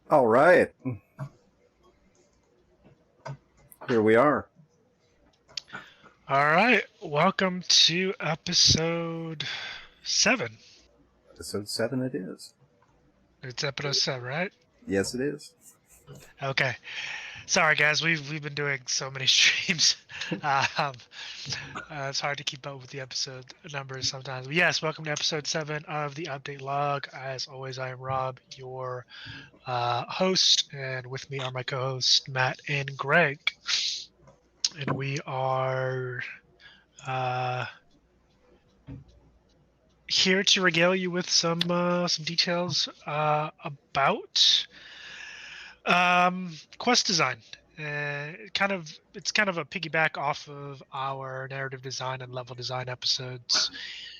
All right. Here we are. All right, welcome to episode 7. Episode 7 it is. It's episode 7, right? Yes, it is. Okay. Sorry, guys. We've been doing so many streams. Um, it's hard to keep up with the episode numbers sometimes. But yes, welcome to episode 7 of the update log. As always, I am Rob, your host, and with me are my co-hosts Matt and Greg, and we are uh, here to regale you with some details about quest design. It's kind of a piggyback off of our narrative design and level design episodes.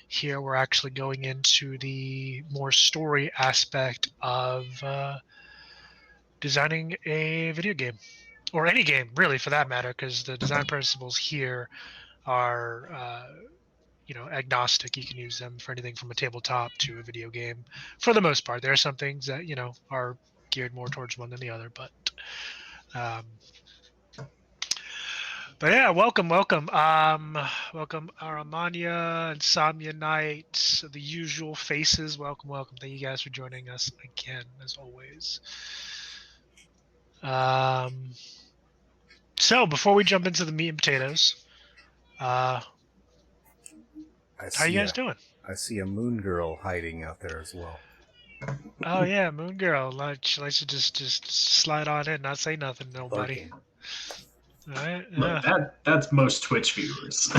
Here we're actually going into the more story aspect of designing a video game or any game, really, for that matter, because the design principles here are agnostic. You can use them for anything from a tabletop to a video game for the most part. There are some things that are geared more towards one than the other, um, but yeah, welcome Aramania and Samya Knight, the usual faces. Welcome. Thank you guys for joining us again, as always. um, so before we jump into the meat and potatoes, uh, I how you see guys a doing? I see a moon girl hiding out there as well. Oh yeah, Moon Girl. Let's just slide on in, not say nothing, to nobody. Lurking. All right. Look, Yeah. that's most Twitch viewers.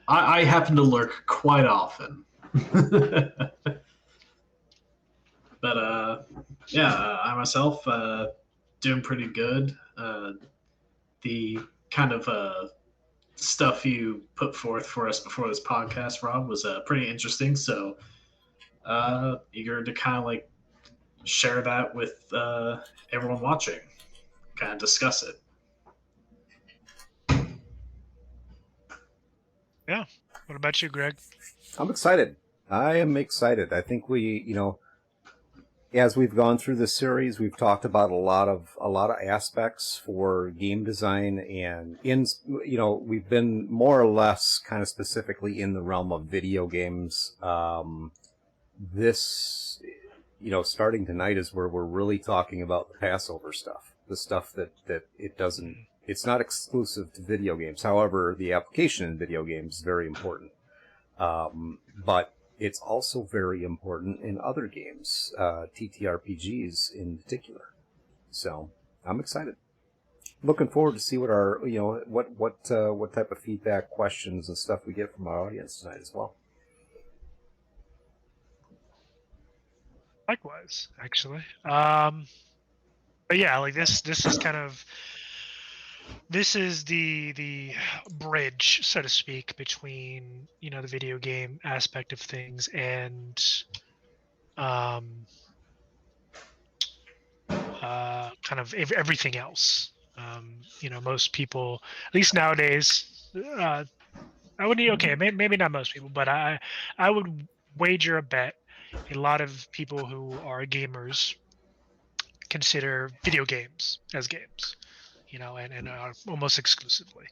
I happen to lurk quite often. But yeah, I myself doing pretty good. The kind of stuff you put forth for us before this podcast, Rob, was pretty interesting. So eager to kind of like share that with everyone watching, kind of discuss it. Yeah. What about you, Greg? I'm excited. I am excited. I think as we've gone through this series, we've talked about a lot of aspects for game design, and we've been more or less kind of specifically in the realm of video games. This, starting tonight is where we're really talking about the Passover stuff, the stuff that it's not exclusive to video games. However, the application in video games is very important. But it's also very important in other games, TTRPGs in particular. So I'm excited. Looking forward to see what our, what type of feedback, questions, and stuff we get from our audience tonight as well. Likewise, actually. But yeah, like this is kind of the bridge, so to speak, between the video game aspect of things and kind of everything else. Most people, at least nowadays, I would okay, maybe not most people, but I would wager a bet a lot of people who are gamers consider video games as games, and are almost exclusively.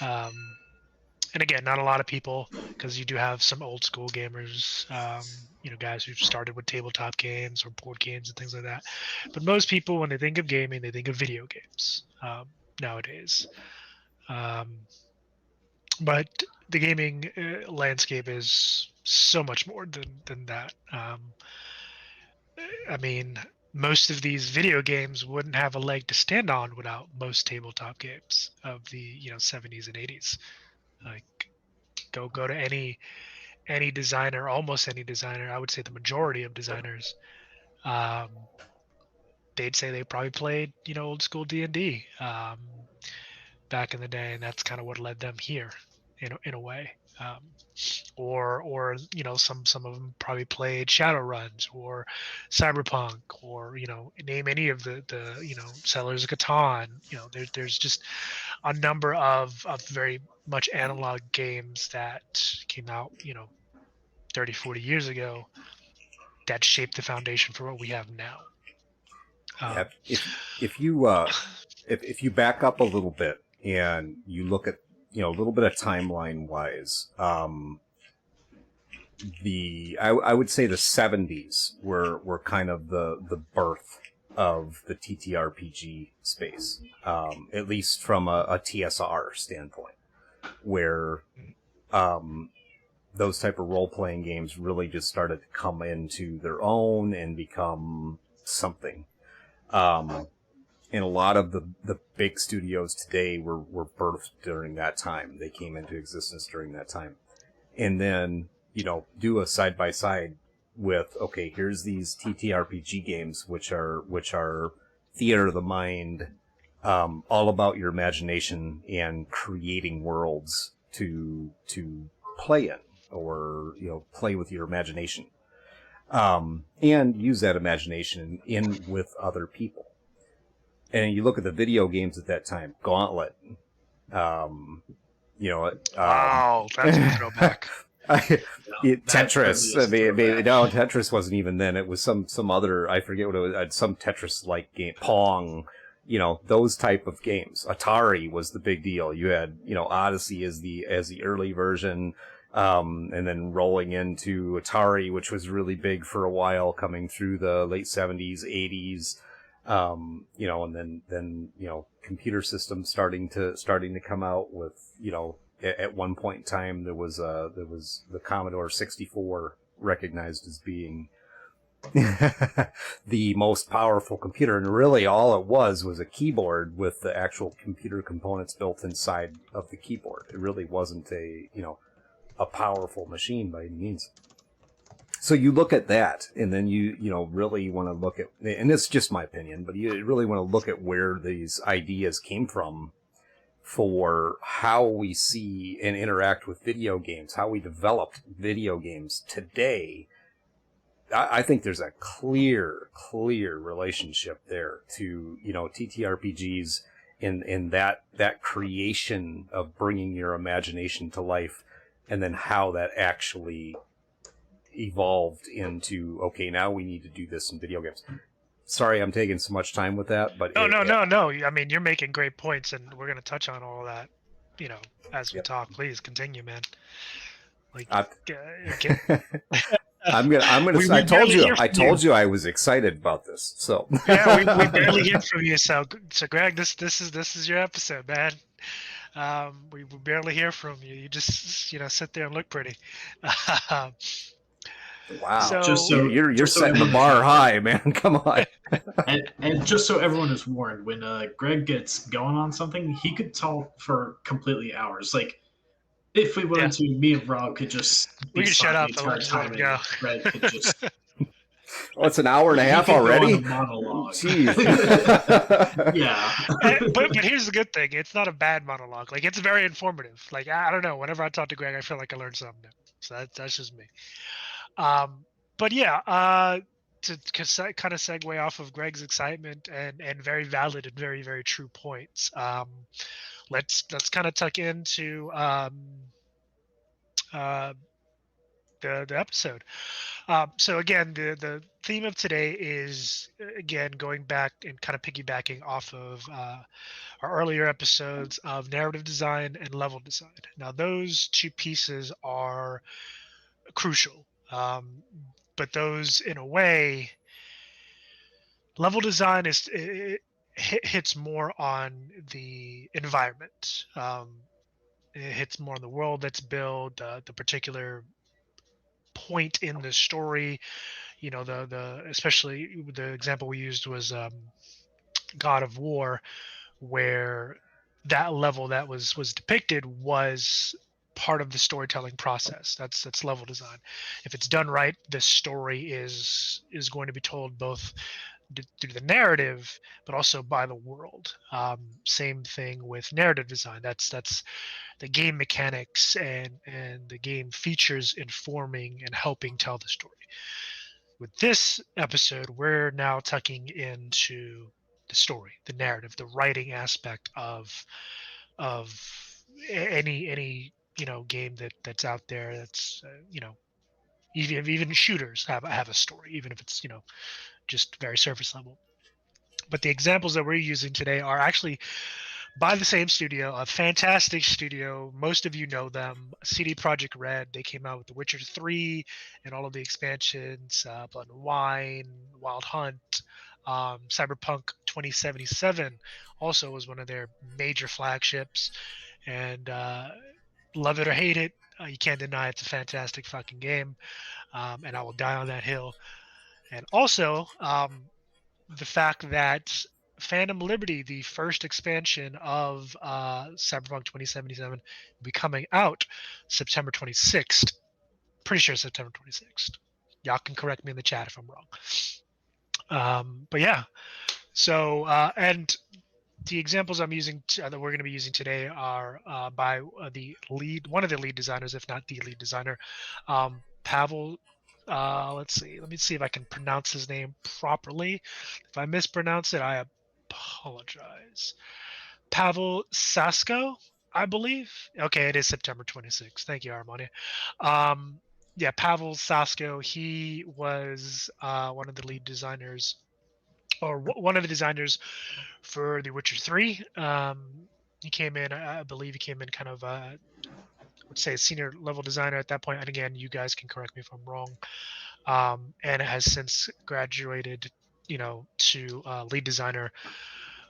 And again, not a lot of people, because you do have some old school gamers, guys who started with tabletop games or board games and things like that. But most people, when they think of gaming, they think of video games nowadays. But the gaming landscape is so much more than that. I mean, most of these video games wouldn't have a leg to stand on without most tabletop games of the 70s and 80s. Like, go to any designer, almost any designer. I would say the majority of designers, they'd say they probably played old school D&D back in the day, and that's kind of what led them here in a way. Or some of them probably played Shadowruns or Cyberpunk, or name any of the Settlers of Catan. There's just a number of very much analog games that came out 30-40 years ago that shaped the foundation for what we have now. Yeah, if you back up a little bit and you look at, you know, a little bit of timeline wise, I would say the 70s were kind of the birth of the TTRPG space, at least from a TSR standpoint, where those type of role-playing games really just started to come into their own and become something. And a lot of the big studios today were birthed during that time. They came into existence during that time. And then, you know, do a side-by-side with, okay, here's these TTRPG games, which are theater of the mind, all about your imagination and creating worlds to play in, or, you know, play with your imagination. And use that imagination in with other people. And you look at the video games at that time, Gauntlet, you know, Wow, that's a throwback. Tetris. No, Tetris wasn't even then. It was some other, I forget what it was, some Tetris-like game, Pong, you know, those type of games. Atari was the big deal. You had, you know, Odyssey as the early version, and then rolling into Atari, which was really big for a while, coming through the late 70s, 80s. You know, and then, you know, computer systems starting to come out with, you know, at one point in time, there was the Commodore 64 recognized as being the most powerful computer. And really all it was a keyboard with the actual computer components built inside of the keyboard. It really wasn't a powerful machine by any means. So you look at that, and then you really want to look at, and it's just my opinion, but you really want to look at where these ideas came from for how we see and interact with video games, how we developed video games today. I think there's a clear relationship there to, you know, TTRPGs in that creation of bringing your imagination to life, and then how that actually evolved into, okay, now we need to do this in video games. Sorry I'm taking so much time with that, but... No. I mean, you're making great points, and we're going to touch on all of that, you know, as we talk. Please continue, man. Like, I told you I was excited about this, so... Yeah, we barely hear from you, so Greg, this is your episode, man. We barely hear from you. You just, you know, sit there and look pretty. Wow! You're setting the bar high, man. Come on. and just so everyone is warned, when Greg gets going on something, he could talk for completely hours. Like, if we wanted to, me and Rob could just we could shut up the entire time, and Greg could just. Well, it's an hour and a half already. Go on a monologue. Jeez. Yeah. But here's the good thing: it's not a bad monologue. Like, it's very informative. Like, I don't know. Whenever I talk to Greg, I feel like I learned something new. So that's just me. But yeah, to kind of segue off of Greg's excitement and very valid and very, very true points. Let's kind of tuck into the episode. So again, the theme of today is, again, going back and kind of piggybacking off of our earlier episodes of narrative design and level design. Now, those two pieces are crucial. But those, in a way, level design hits more on the environment. It hits more on the world that's built, the particular point in the story. You know, the especially the example we used was God of War, where that level that was depicted was part of the storytelling process. That's level design. If it's done right, the story is going to be told both through the narrative, but also by the world. Same thing with narrative design. That's the game mechanics and the game features informing and helping tell the story. With this episode, we're now tucking into the story, the narrative, the writing aspect of any game that's out there, that's Even shooters have a story, even if it's just very surface level. But the examples that we're using today are actually by the same studio, a fantastic studio. Most of you know them, CD Projekt Red. They came out with The Witcher 3 and all of the expansions, Blood and Wine, Wild Hunt, Cyberpunk 2077 also was one of their major flagships. And love it or hate it, you can't deny it's a fantastic fucking game. And I will die on that hill. And also, the fact that Phantom Liberty, the first expansion of Cyberpunk 2077, will be coming out September 26th. Pretty sure September 26th. Y'all can correct me in the chat if I'm wrong. But yeah, so and the examples I'm using that we're going to be using today are by one of the lead designers, if not the lead designer, Pavel. Let's see. Let me see if I can pronounce his name properly. If I mispronounce it, I apologize. Pawe Sasko, I believe. Okay, it is September 26th. Thank you, Armani. Yeah, Pawe Sasko. He was one of the lead designers, or one of the designers for The Witcher 3. He came in, I believe he came in kind of, I would say, a senior level designer at that point. And again, you guys can correct me if I'm wrong. And has since graduated, to lead designer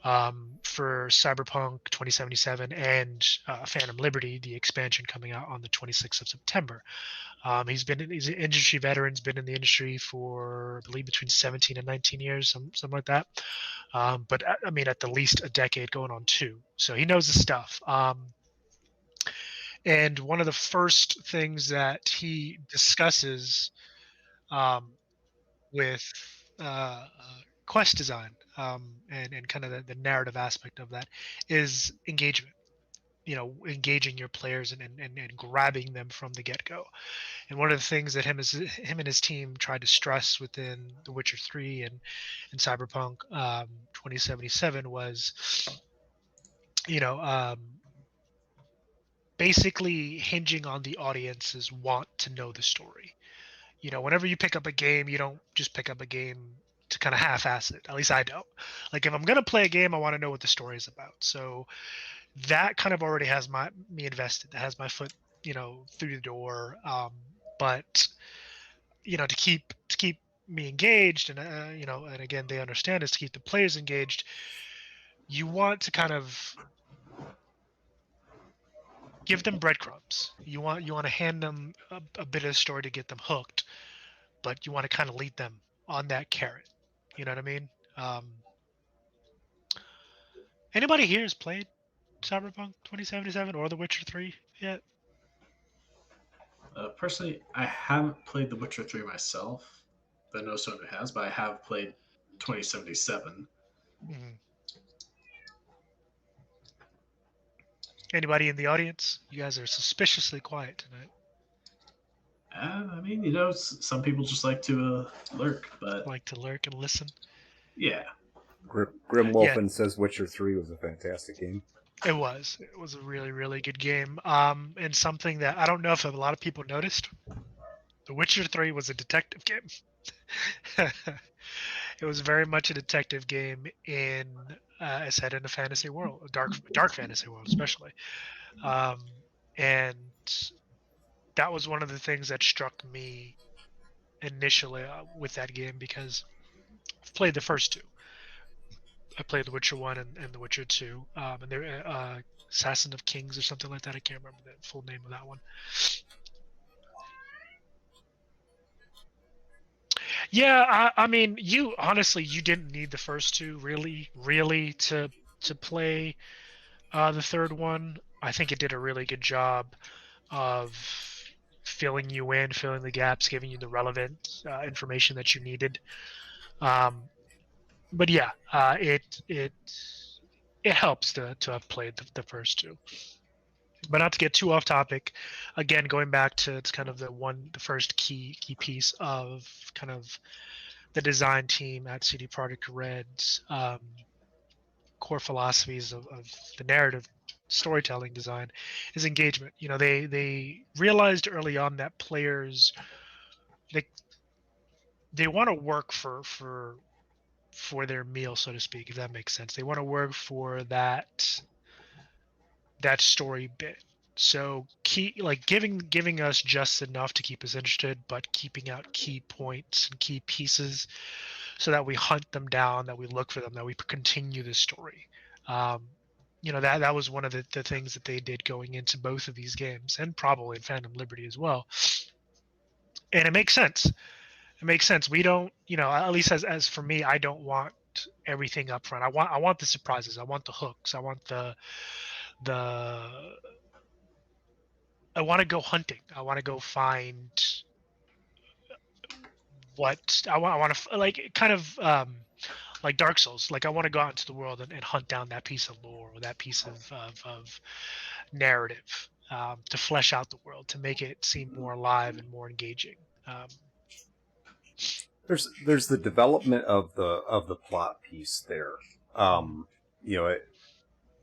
for Cyberpunk 2077 and Phantom Liberty, the expansion coming out on the 26th of September. He's an industry veteran. He's been in the industry for, I believe, between 17 and 19 years, something like that. But I mean, at the least a decade, going on 2. So he knows the stuff. And one of the first things that he discusses with quest design and kind of the narrative aspect of that is engagement. Engaging your players and grabbing them from the get-go. And one of the things that him and his team tried to stress within The Witcher 3 and Cyberpunk 2077 was, basically hinging on the audience's want to know the story. Whenever you pick up a game, you don't just pick up a game to kind of half-ass it. At least I don't. Like, if I'm going to play a game, I want to know what the story is about. So that kind of already has me invested. That has my foot, through the door. But to keep me engaged, and and again, they understand, is to keep the players engaged. You want to kind of give them breadcrumbs. You want to hand them a bit of the story to get them hooked, but you want to kind of lead them on that carrot. You know what I mean? Anybody here has played Cyberpunk 2077 or The Witcher 3 yet? Personally, I haven't played The Witcher 3 myself, but I know someone who has, but I have played 2077. Mm-hmm. Anybody in the audience? You guys are suspiciously quiet tonight. I mean, some people just like to lurk, but... Like to lurk and listen? Yeah. Grim Wolfen says Witcher 3 was a fantastic game. It was. It was a really, really good game. And something that I don't know if a lot of people noticed, The Witcher 3 was a detective game. It was very much a detective game set in a fantasy world, a dark fantasy world, especially. And that was one of the things that struck me initially with that game, because I've played the first 2. I played The Witcher 1 and The Witcher 2, and they're Assassin of Kings or something like that. I can't remember the full name of that one. Yeah, I mean, you didn't need the first 2 really to play the third one. I think it did a really good job of filling you in, filling the gaps, giving you the relevant information that you needed. But yeah, it helps to have played the first 2. But not to get too off topic, again, going back to kind of the first key piece of kind of the design team at CD Projekt Red's core philosophies of the narrative storytelling design is engagement. They realized early on that players they want to work for their meal, so to speak, if that makes sense. They want to work for that story bit. So giving us just enough to keep us interested, but keeping out key points and key pieces so that we hunt them down, that we look for them, that we continue the story. That was one of the things that they did going into both of these games, and probably in Phantom Liberty as well. And it makes sense. It makes sense. We don't, at least as for me, I don't want everything up front. I want the surprises. I want the hooks. I want the I want to go hunting. I want to go find what I want to like, kind of like Dark Souls. Like, I want to go out into the world and hunt down that piece of lore or that piece of narrative, to flesh out the world, to make it seem more alive and more engaging. There's the development of the plot piece there.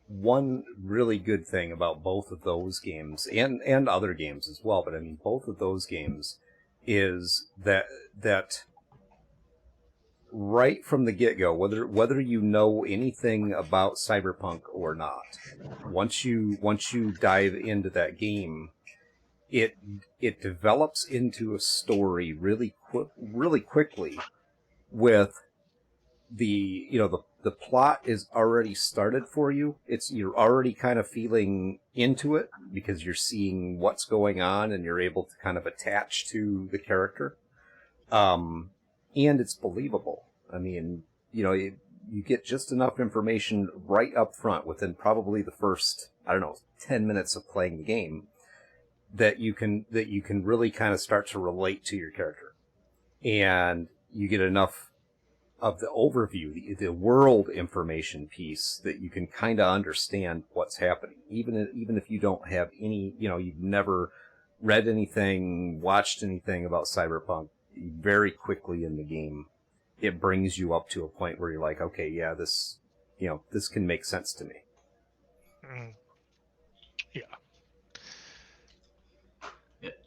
One really good thing about both of those games and other games as well, but I mean both of those games, is that right from the get-go, whether you know anything about Cyberpunk or not, once you dive into that game, it develops into a story really quickly, with the plot is already started for you. You're already kind of feeling into it because you're seeing what's going on and you're able to kind of attach to the character. And it's believable. I mean, you get just enough information right up front within probably the first, 10 minutes of playing the game, that you can really kind of start to relate to your character. And you get enough of the overview, the world information piece, that you can kind of understand what's happening, even if you don't have any, you've never read anything, watched anything about Cyberpunk. Very quickly in the game, it brings you up to a point where you're like, okay, yeah, this can make sense to me. Yeah.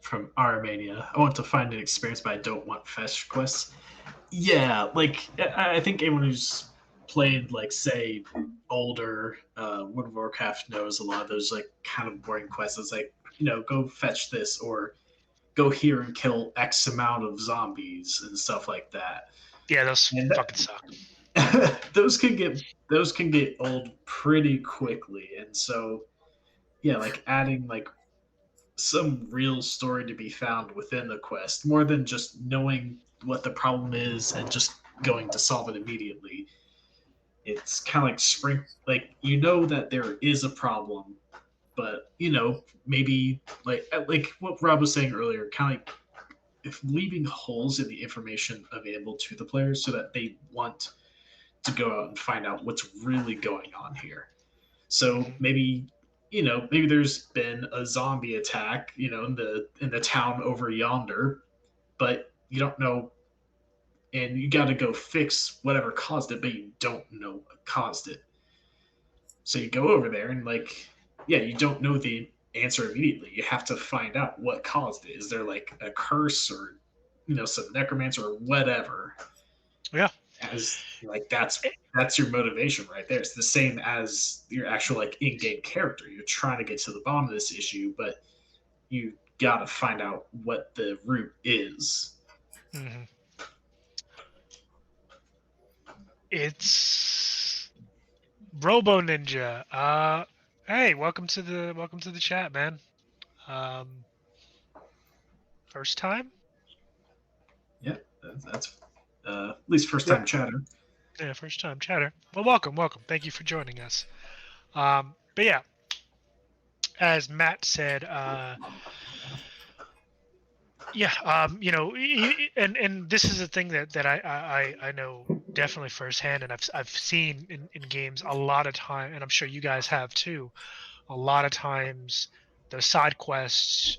From Armenia, I want to find an experience, but I don't want fetch quests. Yeah, like I think anyone who's played, like, say, older World of Warcraft knows a lot of those, like, kind of boring quests. It's like, go fetch this, or go here and kill X amount of zombies and stuff like that. Yeah, those And fucking suck. those can get old pretty quickly, and so yeah, like adding like some real story to be found within the quest, more than just knowing what the problem is and just going to solve it immediately. It's kind of like like that there is a problem, but maybe like what Rob was saying earlier, kind of like if leaving holes in the information available to the players so that they want to go out and find out what's really going on here. So maybe there's been a zombie attack, in the town over yonder, but you don't know, and you got to go fix whatever caused it, but you don't know what caused it. So you go over there and you don't know the answer immediately. You have to find out what caused it. Is there like a curse or some necromancer or whatever? Yeah. As like that's your motivation right there. It's the same as your actual in-game character. You're trying to get to the bottom of this issue, but you got to find out what the root is. Mm-hmm. It's Robo Ninja. Hey, welcome to the chat, man. First time? Yeah, that's at least first time chatter. Yeah, first time chatter. Well, welcome. Thank you for joining us. But yeah, as Matt said, and this is a thing that I know definitely firsthand, and I've seen in games a lot of time, and I'm sure you guys have too. A lot of times, the side quests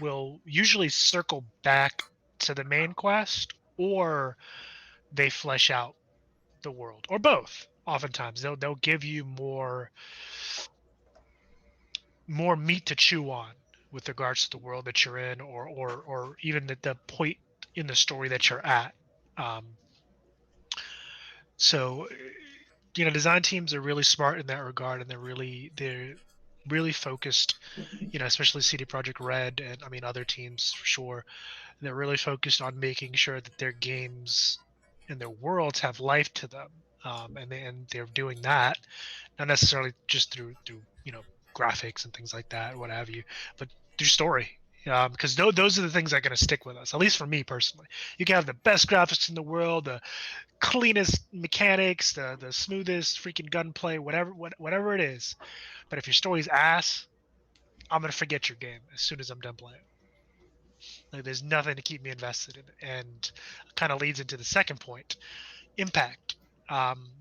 will usually circle back to the main quest, or they flesh out the world, or both. Oftentimes, they'll give you more meat to chew on with regards to the world that you're in, or even the point in the story that you're at. So, design teams are really smart in that regard, and they're really focused. Especially CD Projekt Red, and I mean other teams for sure. They're really focused on making sure that their games and their worlds have life to them, and they're doing that not necessarily just through graphics and things like that, what have you, but through story. Because those are the things that are going to stick with us, at least for me personally. You can have the best graphics in the world, the cleanest mechanics, the smoothest freaking gunplay, whatever it is. But if your story's ass, I'm gonna forget your game as soon as I'm done playing. Like there's nothing to keep me invested in, and kind of leads into the second point: impact.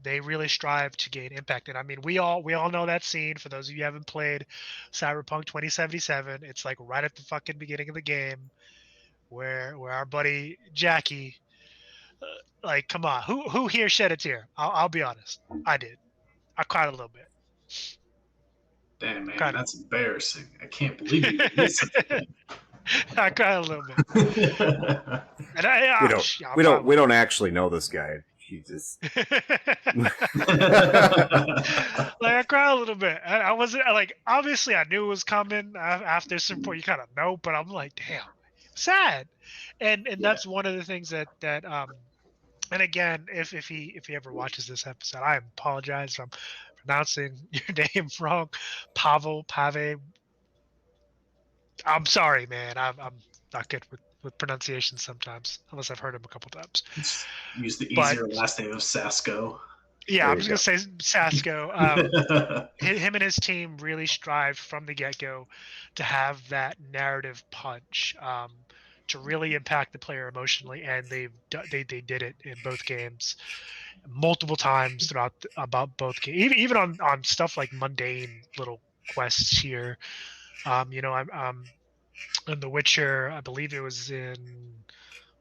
They really strive to gain impact, and I mean we all know that scene. For those of you who haven't played Cyberpunk 2077, it's like right at the fucking beginning of the game where our buddy Jackie, like, come on, who here shed a tear? I'll be honest, I did. I cried a little bit. Damn, man, Cried a that's embarrassing. I can't believe you did such a thing. I cried a little bit. And I we don't actually know this guy. Jesus. Like I cried a little bit. I wasn't like, obviously I knew it was coming after some point. You kind of know, but I'm like, damn, sad. And that's one of the things that and again, if he ever watches this episode, I apologize if I'm pronouncing your name wrong. Pawe. I'm sorry, man. I'm not good with pronunciation sometimes, unless I've heard him a couple times. Use the easier last name of Sasko. Yeah, I'm just gonna say Sasko. Him and his team really strived from the get-go to have that narrative punch, to really impact the player emotionally, and they did it in both games, multiple times throughout about both games, even on stuff like mundane little quests here. I'm in The Witcher, I believe it was in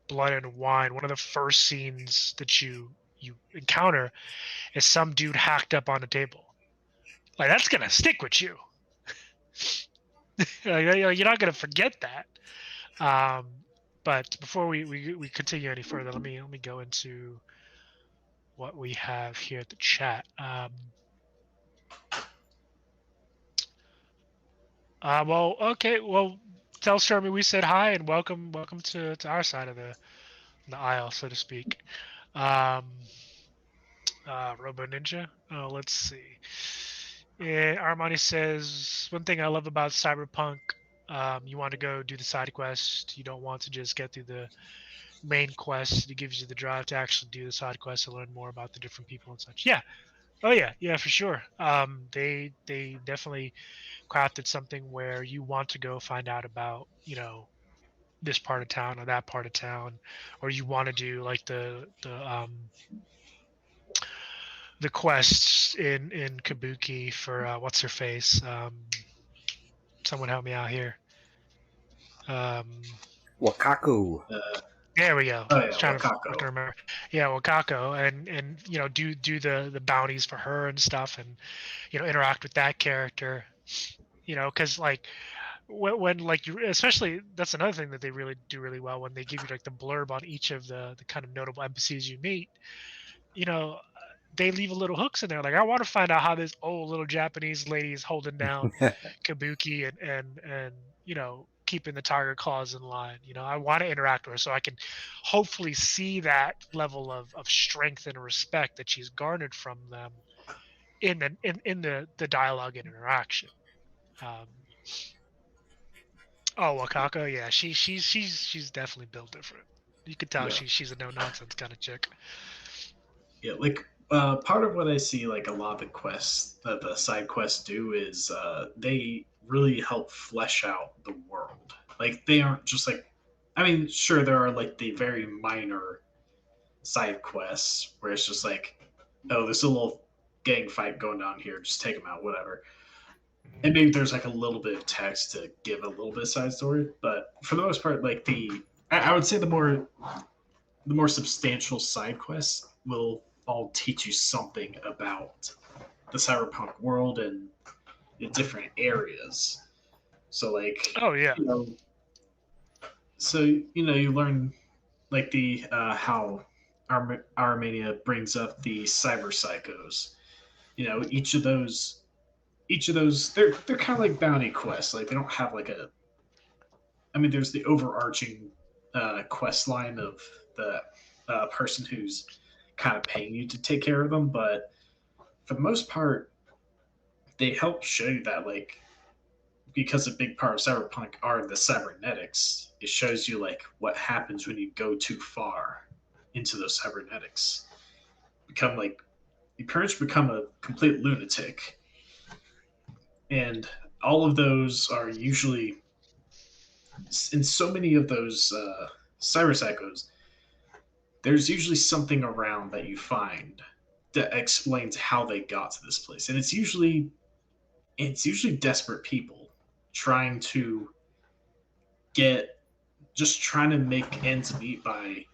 Blood and Wine. One of the first scenes that you encounter is some dude hacked up on a table. Like that's gonna stick with you. You're not gonna forget that. But before we continue any further, let me go into what we have here at the chat. Well, okay. Well, tell Sherman we said hi and welcome to our side of the aisle, so to speak. Robo Ninja. Oh, let's see. Yeah, Armani says one thing I love about Cyberpunk. You want to go do the side quest. You don't want to just get through the main quest. It gives you the drive to actually do the side quest and learn more about the different people and such. Yeah. Oh yeah, for sure. They definitely crafted something where you want to go find out about, this part of town or that part of town, or you want to do like the quests in Kabuki for what's her face. Someone help me out here. Wakaku. There we go. Oh yeah, Trying Wakako. to remember. Yeah, Wakako, and do the bounties for her and stuff, and interact with that character. Because like when like you, especially that's another thing that they really do really well, when they give you like the blurb on each of the kind of notable NPCs you meet. They leave a little hooks in there. Like, I want to find out how this old little Japanese lady is holding down Kabuki and keeping the tiger claws in line. I want to interact with her so I can hopefully see that level of strength and respect that she's garnered from them in the dialogue and interaction. Wakako, yeah, she's definitely built different. You could tell she's a no nonsense kind of chick. Yeah, like part of what I see, like a lot of the quests, the side quests do is they really help flesh out the world. Like they aren't just like, I mean, sure there are like the very minor side quests where it's just like, oh, there's a little gang fight going on here, just take them out, whatever. And maybe there's like a little bit of text to give a little bit of side story, but for the most part, like I would say the more substantial side quests will all teach you something about the cyberpunk world and the different areas. So like, oh yeah, so you learn like the how Armenia brings up the cyber psychos. You know, each of those they're kind of like bounty quests. Like they don't have like a. I mean, there's the overarching quest line of the person who's kind of paying you to take care of them, but for the most part, they help show you that like because a big part of cyberpunk are the cybernetics. It shows you like what happens when you go too far into those cybernetics. Become like you pretty much become a complete lunatic, and all of those are usually in so many of those cyber psychos. There's usually something around that you find that explains how they got to this place, and it's usually desperate people trying to get just trying to make ends meet by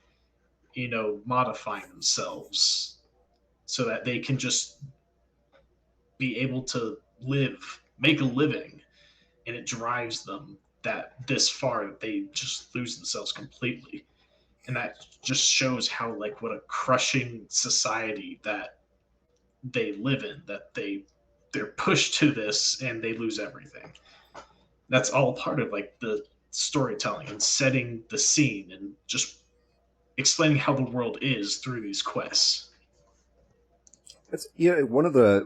modifying themselves so that they can just be able to make a living, and it drives them that this far that they just lose themselves completely. And that just shows how like what a crushing society that they live in, that they're pushed to this and they lose everything. That's all part of like the storytelling and setting the scene and just explaining how the world is through these quests. It's one of the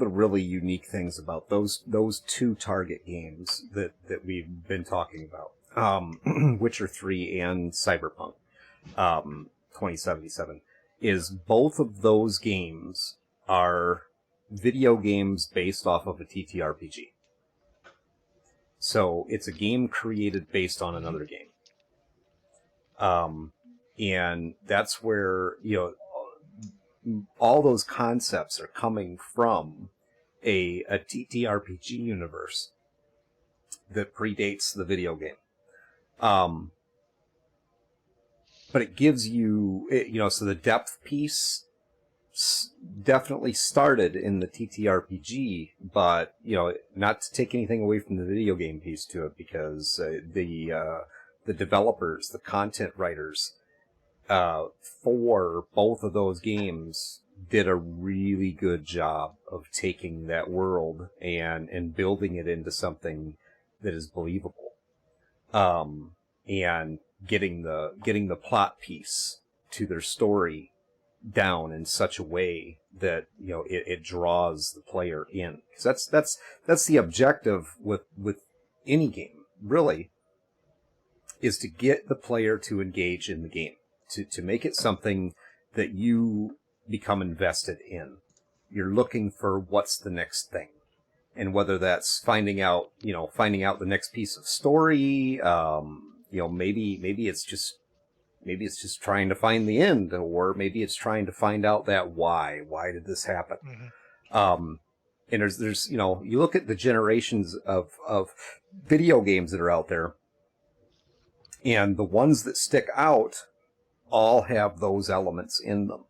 really unique things about those two Target games that we've been talking about, Witcher 3 and Cyberpunk 2077, is both of those games are video games based off of a TTRPG. So it's a game created based on another game. And that's where, all those concepts are coming from a TTRPG universe that predates the video game. But it gives you, so the depth piece definitely started in the TTRPG, but, not to take anything away from the video game piece to it, because the developers, the content writers, for both of those games did a really good job of taking that world and building it into something that is believable, and getting the plot piece to their story down in such a way that it draws the player in. 'Cause that's the objective with any game, really, is to get the player to engage in the game, to make it something that you become invested in. You're looking for what's the next thing, and whether that's finding out the next piece of story. Maybe it's just trying to find the end, or maybe it's trying to find out that why did this happen. Mm-hmm. And there's you look at the generations of video games that are out there, and the ones that stick out all have those elements in them.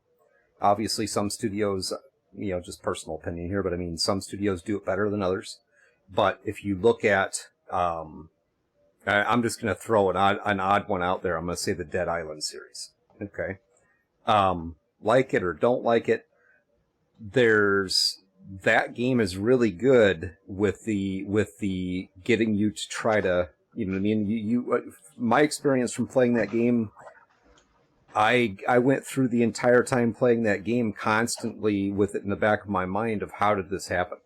Obviously, some studios, just personal opinion here, but I mean, some studios do it better than others. But if you look at, I'm just going to throw an odd one out there. I'm going to say the Dead Island series. Okay. Like it or don't like it, that game is really good with the getting you to try to, you know what I mean? My experience from playing that game, I went through the entire time playing that game constantly with it in the back of my mind of how did this happen?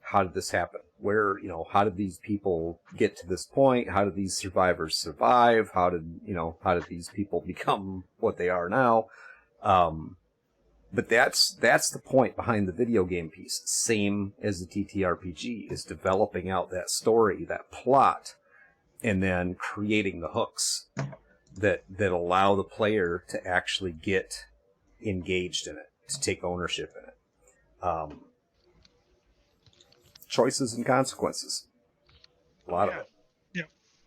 How did this happen? Where, how did these people get to this point? How did these survivors survive? How did these people become what they are now? But that's the point behind the video game piece. Same as the TTRPG, is developing out that story, that plot, and then creating the hooks that allow the player to actually get engaged in it, to take ownership in it. Choices and consequences. A lot of it. Yeah,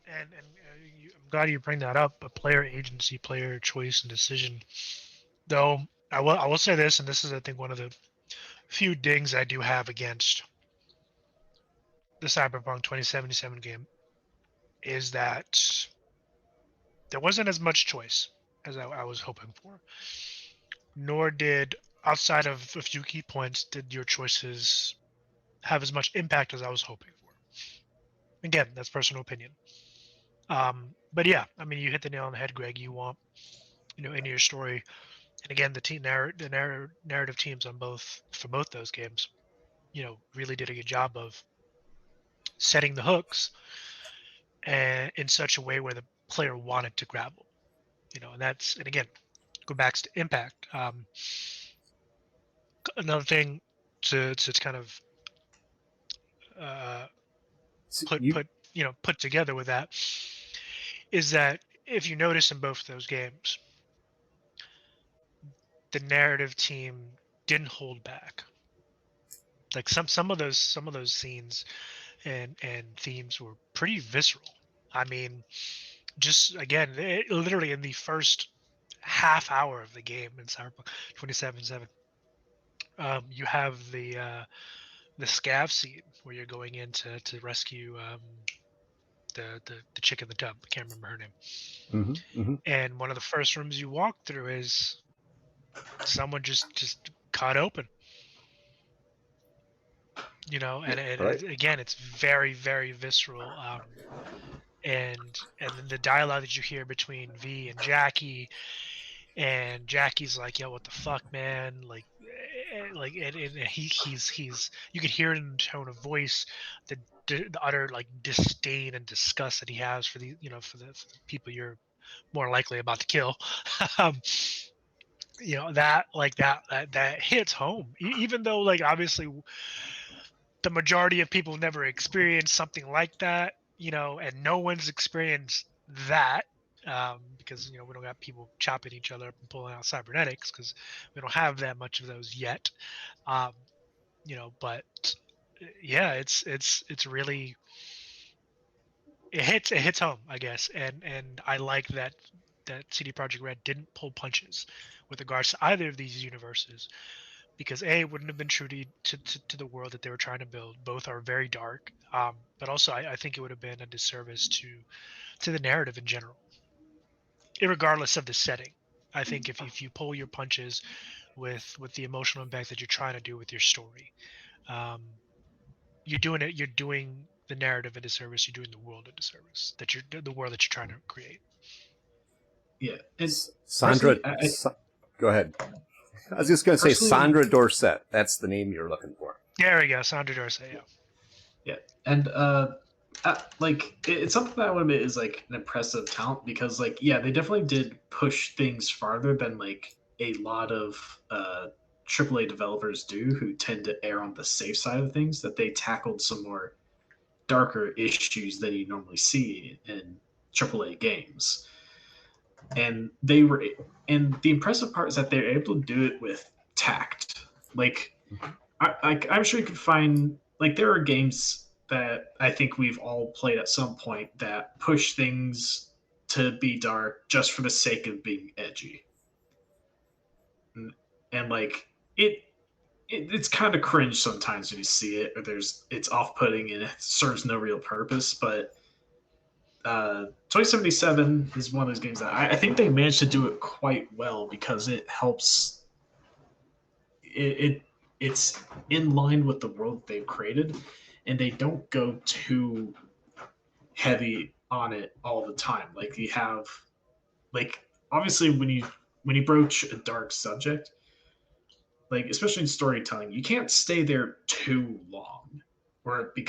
and I'm glad you bring that up. But player agency, player choice, and decision. Though I will say this, and this is I think one of the few dings I do have against the Cyberpunk 2077 game, is that there wasn't as much choice as I was hoping for. Nor did, outside of a few key points, did your choices have as much impact as I was hoping for. Again, that's personal opinion. But yeah, I mean, you hit the nail on the head, Greg. You want, in your story, and again, the narrative teams for both those games, really did a good job of setting the hooks and in such a way where the player wanted to grab them. And again, go back to impact. Another thing to kind of uh, So put together with that is that if you notice in both of those games, the narrative team didn't hold back. Like some of those scenes and themes were pretty visceral. I mean, just again, literally in the first half hour of the game in Cyberpunk 2077, you have the scav scene where you're going in to rescue the chick in the tub. I can't remember her name. And one of the first rooms you walk through is someone just cut open. And right. again, it's very, very visceral. And then the dialogue that you hear between V and Jackie, and Jackie's like, "Yo, what the fuck, man?" And he's you can hear it in the tone of voice, the utter like disdain and disgust that he has for for the people you're more likely about to kill. um, that hits home, even though like obviously the majority of people never experienced something like that, and no one's experienced that. Because we don't got people chopping each other up and pulling out cybernetics because we don't have that much of those yet. But yeah, it's really it hits home, I guess, and I like that CD Projekt Red didn't pull punches with regards to either of these universes, because it wouldn't have been true to the world that they were trying to build. Both are very dark, but also I think it would have been a disservice to the narrative in general, regardless of the setting. I think if you pull your punches with the emotional impact that you're trying to do with your story, you're doing the narrative a disservice. You're doing the world a disservice. The world that you're trying to create. Yeah, and Sandra, go ahead. I was just going to say Sandra like, Dorset. That's the name you're looking for. There we go, Sandra Dorset. Yeah, and like it's something that I would admit is like an impressive talent, because like they definitely did push things farther than like a lot of AAA developers do, who tend to err on the safe side of things. That they tackled some more darker issues than you normally see in AAA games, and and the impressive part is that they're able to do it with tact. Like I'm sure you could find, like, there are games that I think we've all played at some point that push things to be dark just for the sake of being edgy, and like it's kind of cringe sometimes when you see it, or it's off-putting and it serves no real purpose. But 2077 is one of those games that I think they managed to do it quite well, because it helps. It's in line with the world they've created, and they don't go too heavy on it all the time. Like, you have, like, obviously when you broach a dark subject, like especially in storytelling, you can't stay there too long, or it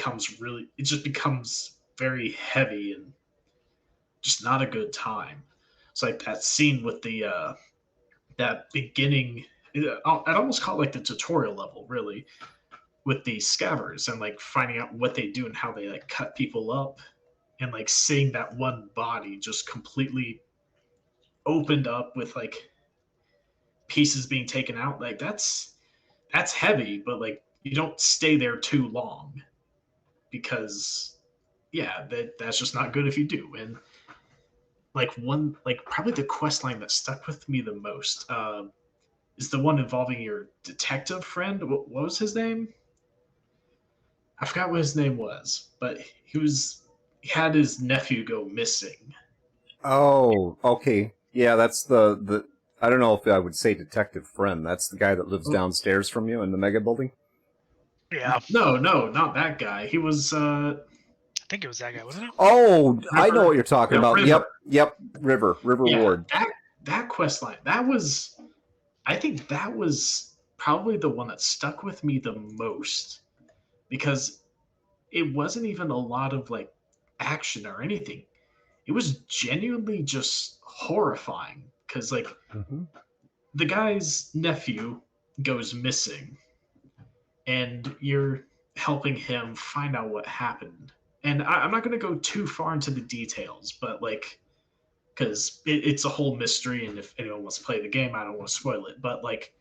just becomes very heavy and just not a good time. It's like that scene with the that beginning. I'd almost call it like the tutorial level, really, with the scavers, and like finding out what they do and how they like cut people up, and like seeing that one body just completely opened up with like pieces being taken out. Like, that's heavy, but like you don't stay there too long, because that's just not good if you do. And like probably the quest line that stuck with me the most is the one involving your detective friend. What was his name? I forgot what his name was, but he had his nephew go missing. Oh, okay. Yeah, that's the. I don't know if I would say detective friend. That's the guy that lives downstairs from you in the mega building. Yeah, No, not that guy. He was I think it was that guy, wasn't it? Oh, I know River. what you're talking No, about. River. Yep. River Yeah, Ward. that quest line. That was. I think that was probably the one that stuck with me the most because it wasn't even a lot of like action or anything. It was genuinely just horrifying because like Mm-hmm. the guy's nephew goes missing and you're helping him find out what happened. And I'm not going to go too far into the details, but like, because it's a whole mystery, and if anyone wants to play the game, I don't want to spoil it. But like,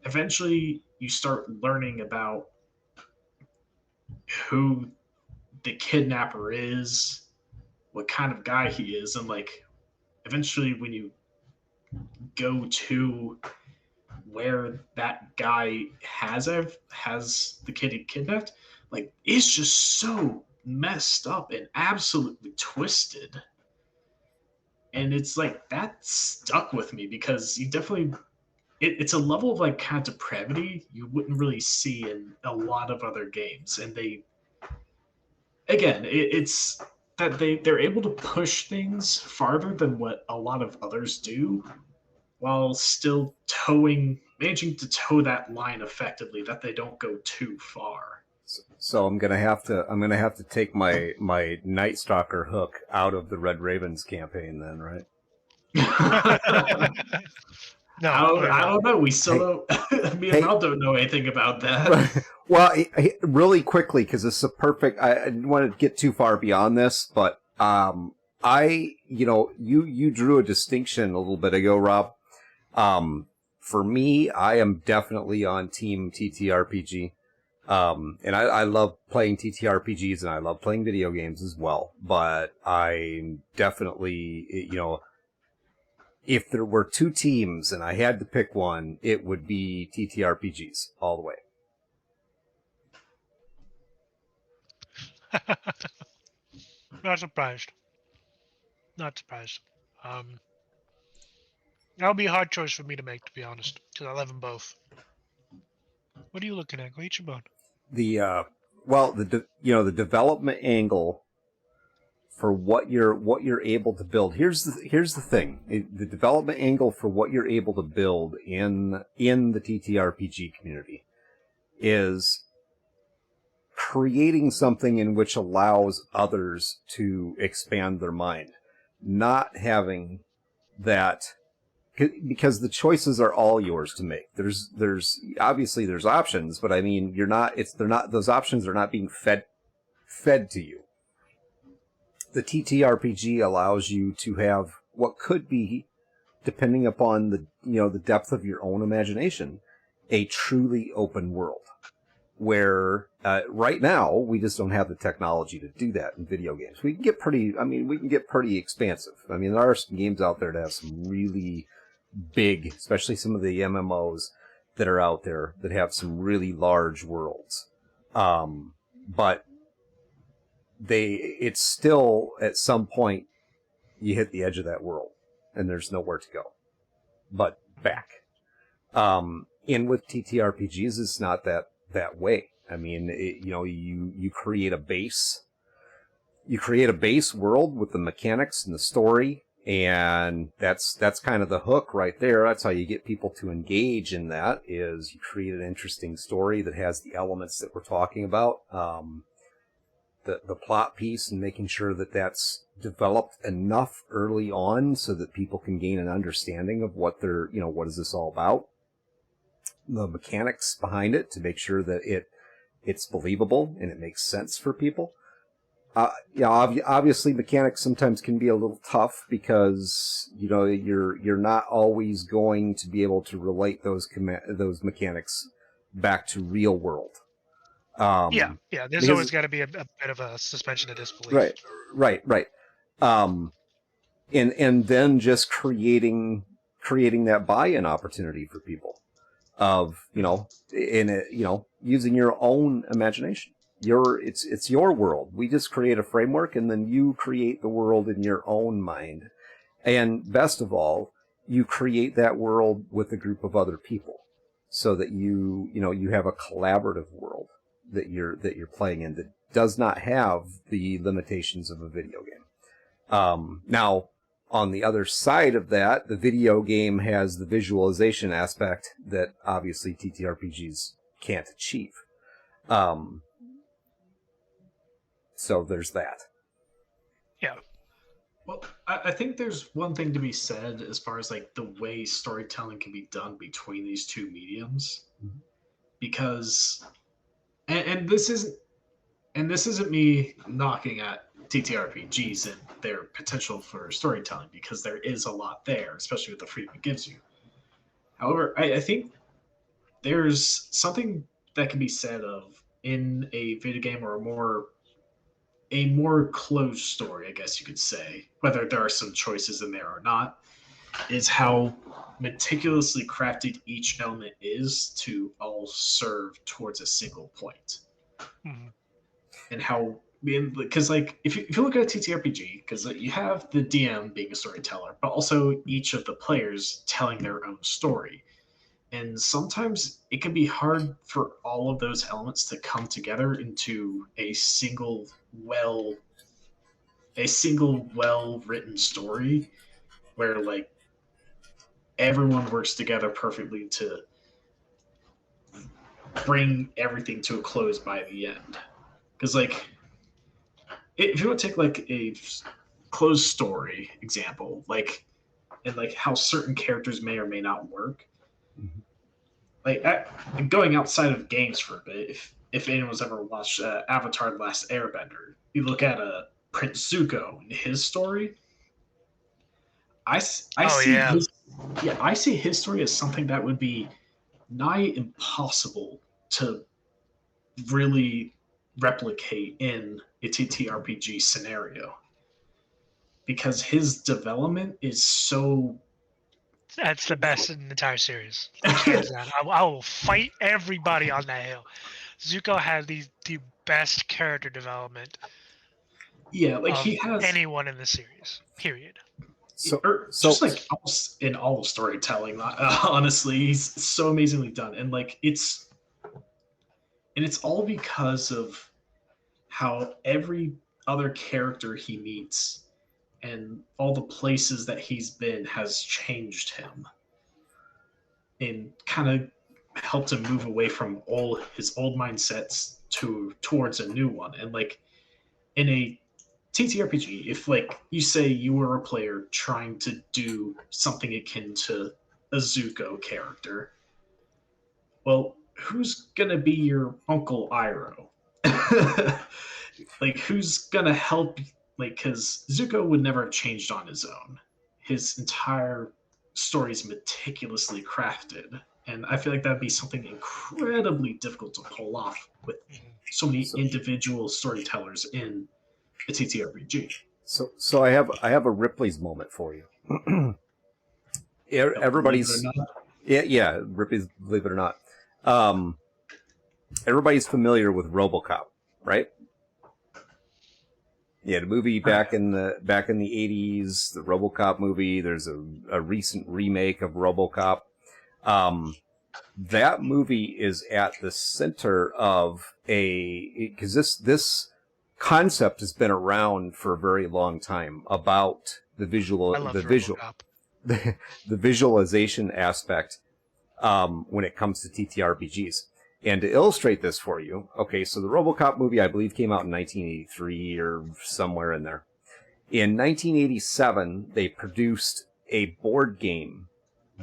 eventually, you start learning about who the kidnapper is, what kind of guy he is, and like, eventually, when you go to where that guy has the kid he kidnapped, like it's just so messed up and absolutely twisted. And it's like that stuck with me because you definitely it's a level of like kind of depravity you wouldn't really see in a lot of other games. And they again, it's that they're able to push things farther than what a lot of others do while still managing to toe that line effectively that they don't go too far. So I'm gonna have to take my Night Stalker hook out of the Red Ravens campaign then, right? No, I don't know. We still don't. Me and Hey. Rob don't know anything about that. Well, really quickly, because it's a perfect. I didn't want to get too far beyond this, but you drew a distinction a little bit ago, Rob. For me, I am definitely on Team TTRPG. And I love playing TTRPGs and I love playing video games as well. But I'm definitely, if there were two teams and I had to pick one, it would be TTRPGs all the way. Not surprised. Not surprised. That'll be a hard choice for me to make, to be honest, because I love them both. What are you looking at? Go eat your bone. The development angle for what you're able to build. Here's the thing: the development angle for what you're able to build in the TTRPG community is creating something in which allows others to expand their mind, not having that. Because the choices are all yours to make. There's obviously there's options, but I mean those options are not being fed to you. The TTRPG allows you to have what could be, depending upon the depth of your own imagination, a truly open world. Where right now we just don't have the technology to do that in video games. We can get pretty expansive. I mean, there are some games out there that have some really big, especially some of the MMOs that are out there that have some really large worlds. But it's still at some point you hit the edge of that world and there's nowhere to go but back. And with TTRPGs, it's not that way. I mean, you create a base. You create a base world with the mechanics and the story, and that's kind of the hook right there. That's how you get people to engage in that, is you create an interesting story that has the elements that we're talking about. The plot piece and making sure that that's developed enough early on so that people can gain an understanding of what what is this all about. The mechanics behind it to make sure that it's believable and it makes sense for people. Obviously mechanics sometimes can be a little tough because you're not always going to be able to relate those mechanics back to real world. Yeah. There's always got to be a bit of a suspension of disbelief. Right. And then just creating that buy-in opportunity for people of using your own imagination. It's your world. We just create a framework, and then you create the world in your own mind. And best of all, you create that world with a group of other people, so that you have a collaborative world that you're playing in that does not have the limitations of a video game. Now, on the other side of that, the video game has the visualization aspect that obviously TTRPGs can't achieve. So there's that. Yeah. Well, I think there's one thing to be said as far as like the way storytelling can be done between these two mediums, because, and this isn't me knocking at TTRPGs and their potential for storytelling, because there is a lot there, especially with the freedom it gives you. However, I think there's something that can be said of in a video game or a more closed story, I guess you could say, whether there are some choices in there or not, is how meticulously crafted each element is to all serve towards a single point. Mm-hmm. And how, because like if you look at a TTRPG, because you have the DM being a storyteller, but also each of the players telling their own story. And sometimes it can be hard for all of those elements to come together into a single well-written story where like everyone works together perfectly to bring everything to a close by the end. Because like if you want to take like a closed story example, like and like how certain characters may or may not work, like going outside of games for a bit, if anyone's ever watched Avatar: The Last Airbender, you look at Prince Zuko and his story. I see his story as something that would be nigh impossible to really replicate in a TTRPG scenario, because his development is so. That's the best in the entire series. Hands down. I will fight everybody on that hill. Zuko had the best character development. Yeah, like he has anyone in the series. Period. Just like in all of storytelling, honestly, he's so amazingly done, and like it's all because of how every other character he meets and all the places that he's been has changed him and kind of helped him move away from his old mindsets towards a new one. And like in a TTRPG, if like you say you were a player trying to do something akin to a Zuko character, well, who's gonna be your Uncle Iroh? Like, who's gonna help? Like, because Zuko would never have changed on his own. His entire story is meticulously crafted, and I feel like that'd be something incredibly difficult to pull off with so many individual storytellers in a TTRPG. So I have a Ripley's moment for you. Everybody's Ripley's Believe It or Not. Everybody's familiar with RoboCop, right? Yeah, the movie back in the 80s, the RoboCop movie. There's a recent remake of RoboCop. That movie is at the center of because this concept has been around for a very long time about the visualization aspect when it comes to TTRPGs. And to illustrate this for you, okay, so the RoboCop movie, I believe, came out in 1983 or somewhere in there. In 1987, they produced a board game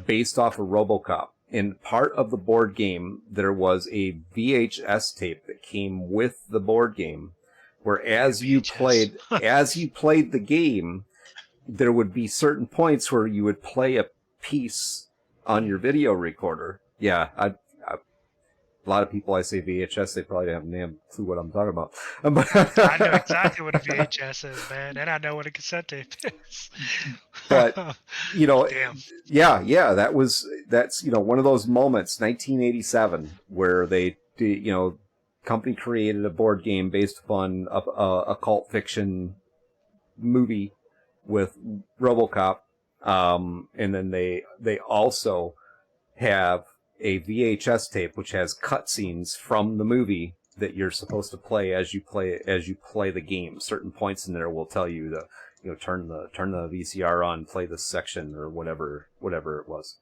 based off of RoboCop. In part of the board game, there was a VHS tape that came with the board game, where as you played the game, there would be certain points where you would play a piece on your video recorder. Yeah, a lot of people, I say VHS, they probably have no clue what I'm talking about. I know exactly what a VHS is, man, and I know what a cassette tape is. But Damn. that's one of those moments, 1987, where they company created a board game based upon a cult fiction movie with RoboCop, And then they also have a VHS tape which has cutscenes from the movie that you're supposed to play as you play the game. Certain points in there will tell you to turn the VCR on, play this section or whatever it was.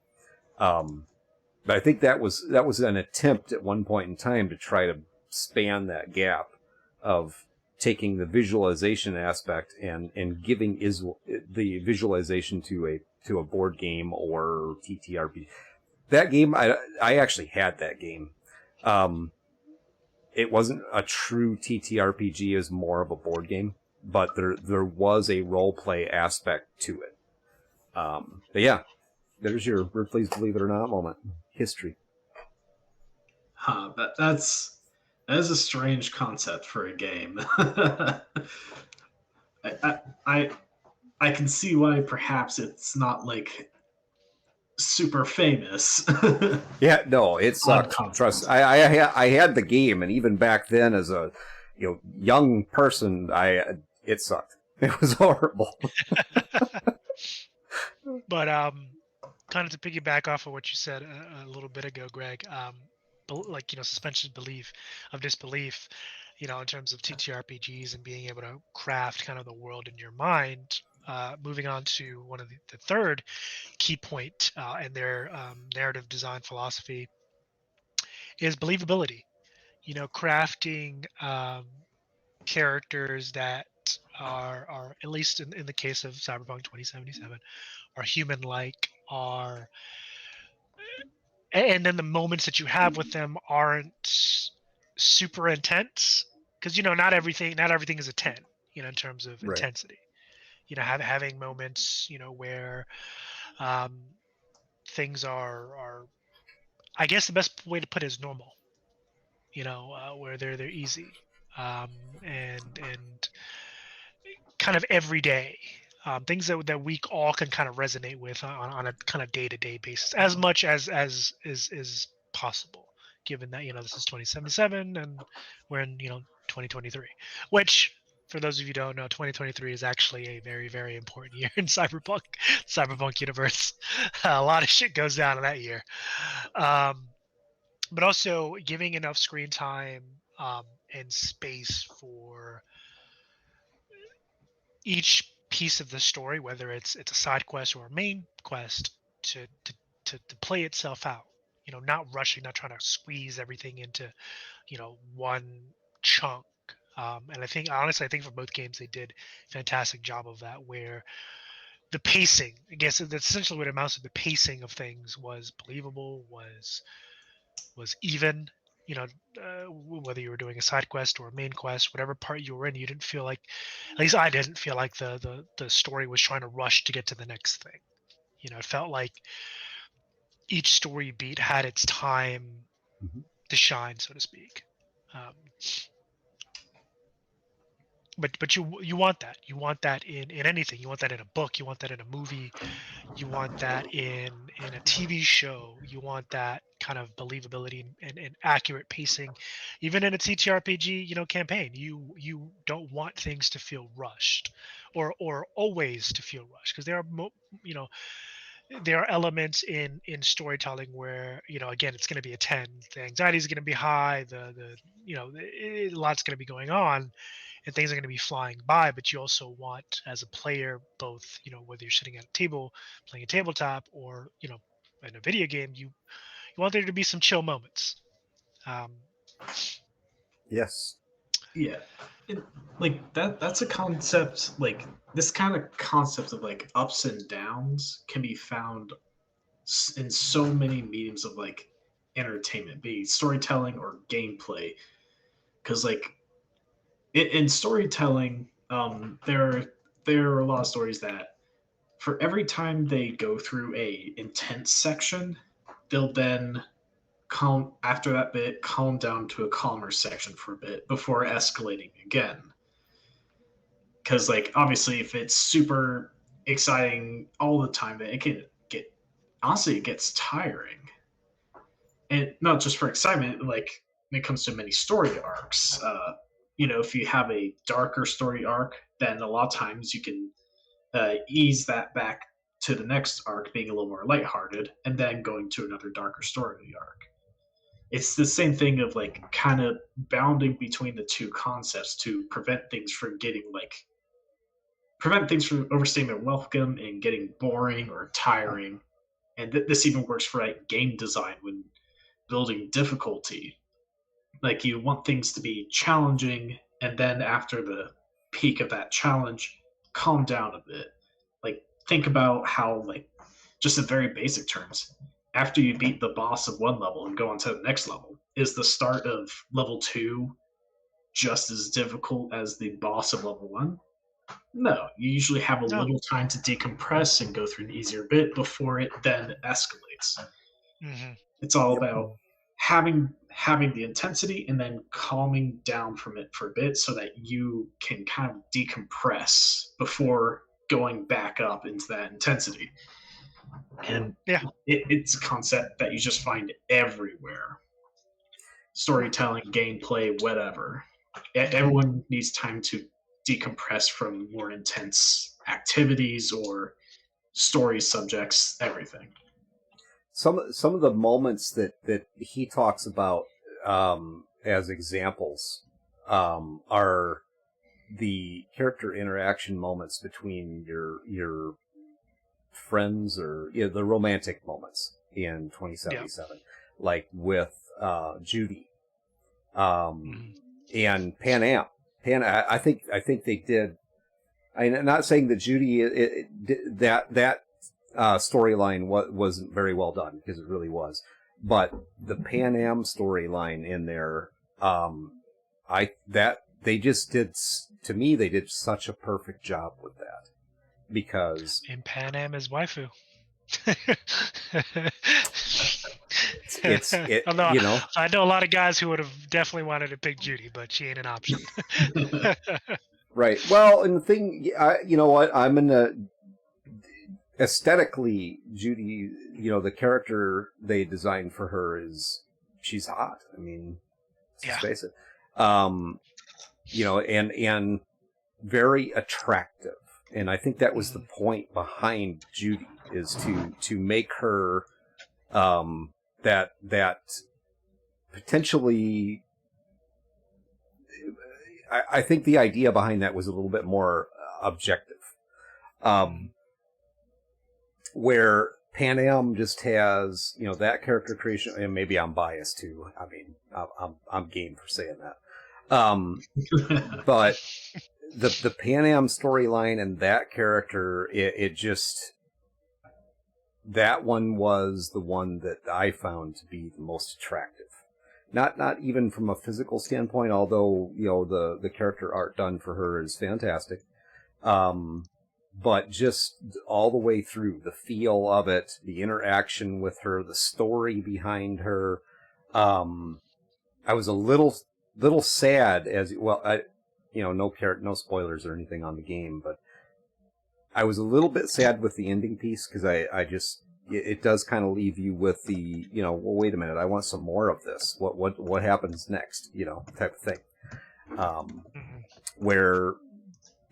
But I think that was an attempt at one point in time to try to span that gap of taking the visualization aspect and giving the visualization to a board game or TTRPG. That game, I actually had that game. It wasn't a true TTRPG, it was more of a board game, but there was a role play aspect to it. But yeah, there's your Ripley's Believe It or Not moment. History. Huh, that is a strange concept for a game. I can see why perhaps it's not like super famous. Yeah, no, it sucked. Trust. I had the game, and even back then, as a young person, it sucked. It was horrible. But kind of to piggyback off of what you said a little bit ago, Greg, like suspension of disbelief, in terms of TTRPGs and being able to craft kind of the world in your mind. Moving on to one of the third key point in their narrative design philosophy is believability. Crafting characters that are at least in the case of Cyberpunk 2077 are human-like, and then the moments that you have with them aren't super intense, because not everything is a 10 in terms of Right. intensity. Having moments where things are, I guess the best way to put it is normal, where they're easy, and kind of everyday, things that we all can kind of resonate with on a kind of day-to-day basis, as much as is possible, given that this is 2077 and we're in 2023, which, for those of you who don't know, 2023 is actually a very, very important year in cyberpunk universe. A lot of shit goes down in that year, but also giving enough screen time and space for each piece of the story, whether it's a side quest or a main quest, to play itself out. Not rushing, not trying to squeeze everything into one chunk. And I think for both games they did a fantastic job of that, where the pacing, I guess that's essentially what it amounts to, the pacing of things was believable, was even. Whether you were doing a side quest or a main quest, whatever part you were in, you didn't feel like, at least I didn't feel like the story was trying to rush to get to the next thing. It felt like each story beat had its time to shine, so to speak. But you want that. You want that in anything. You want that in a book. You want that in a movie. You want that in a TV show. You want that kind of believability and accurate pacing, even in a TTRPG campaign. You don't want things to feel rushed, or always to feel rushed, because there are there are elements in storytelling where again, it's going to be a 10. The anxiety is going to be high. A lot's going to be going on, and things are going to be flying by. But you also want, as a player, both whether you're sitting at a table playing a tabletop or in a video game, you want there to be some chill moments. Yes. Yeah. Like that's a concept, like this kind of concept of like ups and downs can be found in so many mediums of like entertainment, be it storytelling or gameplay. Because like in storytelling, there are a lot of stories that for every time they go through a intense section, they'll then after that bit calm down to a calmer section for a bit before escalating again. Because like obviously, if it's super exciting all the time, it can get, honestly, it gets tiring. And not just for excitement, like when it comes to many story arcs. If you have a darker story arc, then a lot of times you can ease that back to the next arc being a little more lighthearted, and then going to another darker story arc. It's the same thing of like kind of bounding between the two concepts to prevent things from overstaying their welcome and getting boring or tiring. And this even works for like game design when building difficulty. Like you want things to be challenging, and then after the peak of that challenge, calm down a bit. Like think about how, like, just in very basic terms, after you beat the boss of one level and go on to the next level, is the start of level 2 just as difficult as the boss of level 1? No, you usually have a little time to decompress and go through an easier bit before it then escalates. Mm-hmm. It's all about having the intensity and then calming down from it for a bit so that you can kind of decompress before going back up into that intensity. And it's a concept that you just find everywhere. Storytelling, gameplay, whatever. Everyone needs time to decompress from more intense activities or story subjects, everything. Some of the moments that he talks about as examples are the character interaction moments between your friends, or the romantic moments in 2077, like with Judy and Pan Am. I think they did. I'm not saying that Judy that storyline wasn't very well done, because it really was, but the Pan Am storyline in there, they did such a perfect job with that, because and Pan Am is waifu. I know a lot of guys who would have definitely wanted to pick Judy, but she ain't an option. Right. Well, and the thing, you know what? I'm in the aesthetically, Judy, the character they designed for her she's hot. I mean, let's face it. And very attractive. And I think that was the point behind Judy, is to make her that potentially. I think the idea behind that was a little bit more objective, where Pan Am just has that character creation, and maybe I'm biased too. I mean, I'm game for saying that, but the Pan Am storyline and that character, it just. That one was the one that I found to be the most attractive. Not even from a physical standpoint, although the character art done for her is fantastic. But just all the way through, the feel of it, the interaction with her, the story behind her. I was a little sad no spoilers or anything on the game, but I was a little bit sad with the ending piece, because it does kind of leave you with the, well, wait a minute, I want some more of this. What happens next? Type of thing. Where,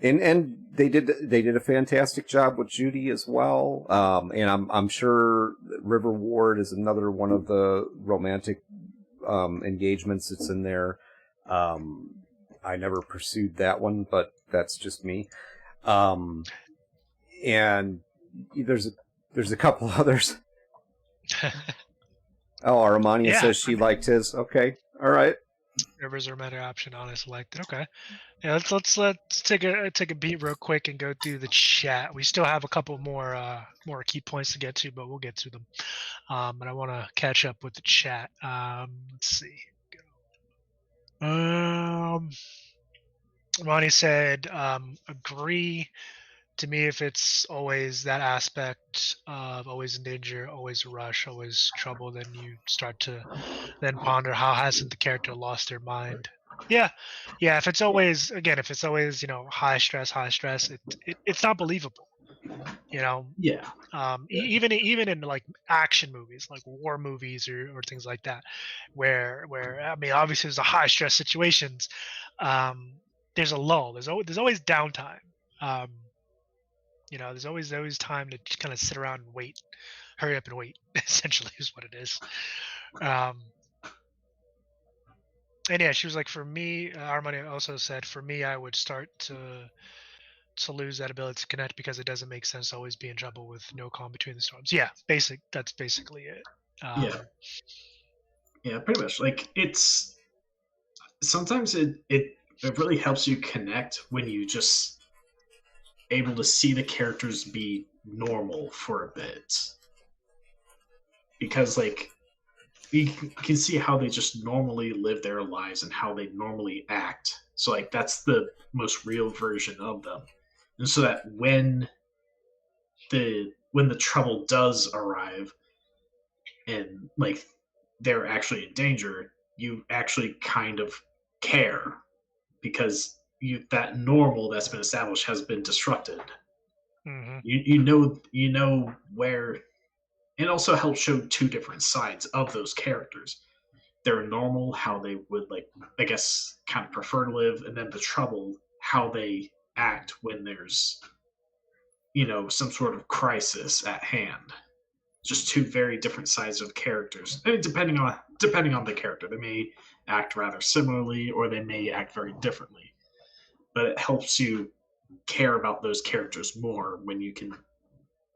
and they did a fantastic job with Judy as well. And I'm sure River Ward is another one of the romantic engagements that's in there. I never pursued that one, but that's just me. And there's a couple others. Oh, Armania says she liked his. Okay, all right. Rivers are a better option. Honest, liked it. Okay, yeah. Let's take a beat real quick and go through the chat. We still have a couple more key points to get to, but we'll get to them. But I want to catch up with the chat. Let's see. Ronnie said, agree. To me, if it's always that aspect of always in danger, always rush, always trouble, then you start to then ponder, how hasn't the character lost their mind? Yeah. If it's always high stress, it's not believable. Yeah. Even in like action movies, like war movies or things like that, where I mean, obviously there's a high stress situations. There's a lull. There's always downtime. There's always time to just kind of sit around and wait. Hurry up and wait, essentially, is what it is. Um, and yeah, she was like, for me, Armani also said, for me, I would start to lose that ability to connect because it doesn't make sense to always be in trouble with no calm between the storms. Yeah, that's basically it. Yeah, pretty much. Like, it's sometimes it really helps you connect when you just able to see the characters be normal for a bit, because like you can see how they just normally live their lives and how they normally act. So like that's the most real version of them, and so that when the trouble does arrive and like they're actually in danger, you actually kind of care because that normal that's been established has been disrupted. Mm-hmm. You know where. It also helps show two different sides of those characters. Their normal, how they would like, I guess, kind of prefer to live, and then the trouble, how they act when there's, some sort of crisis at hand. Just two very different sides of characters. I mean, depending on the character, they may act rather similarly, or they may act very differently. But it helps you care about those characters more when you can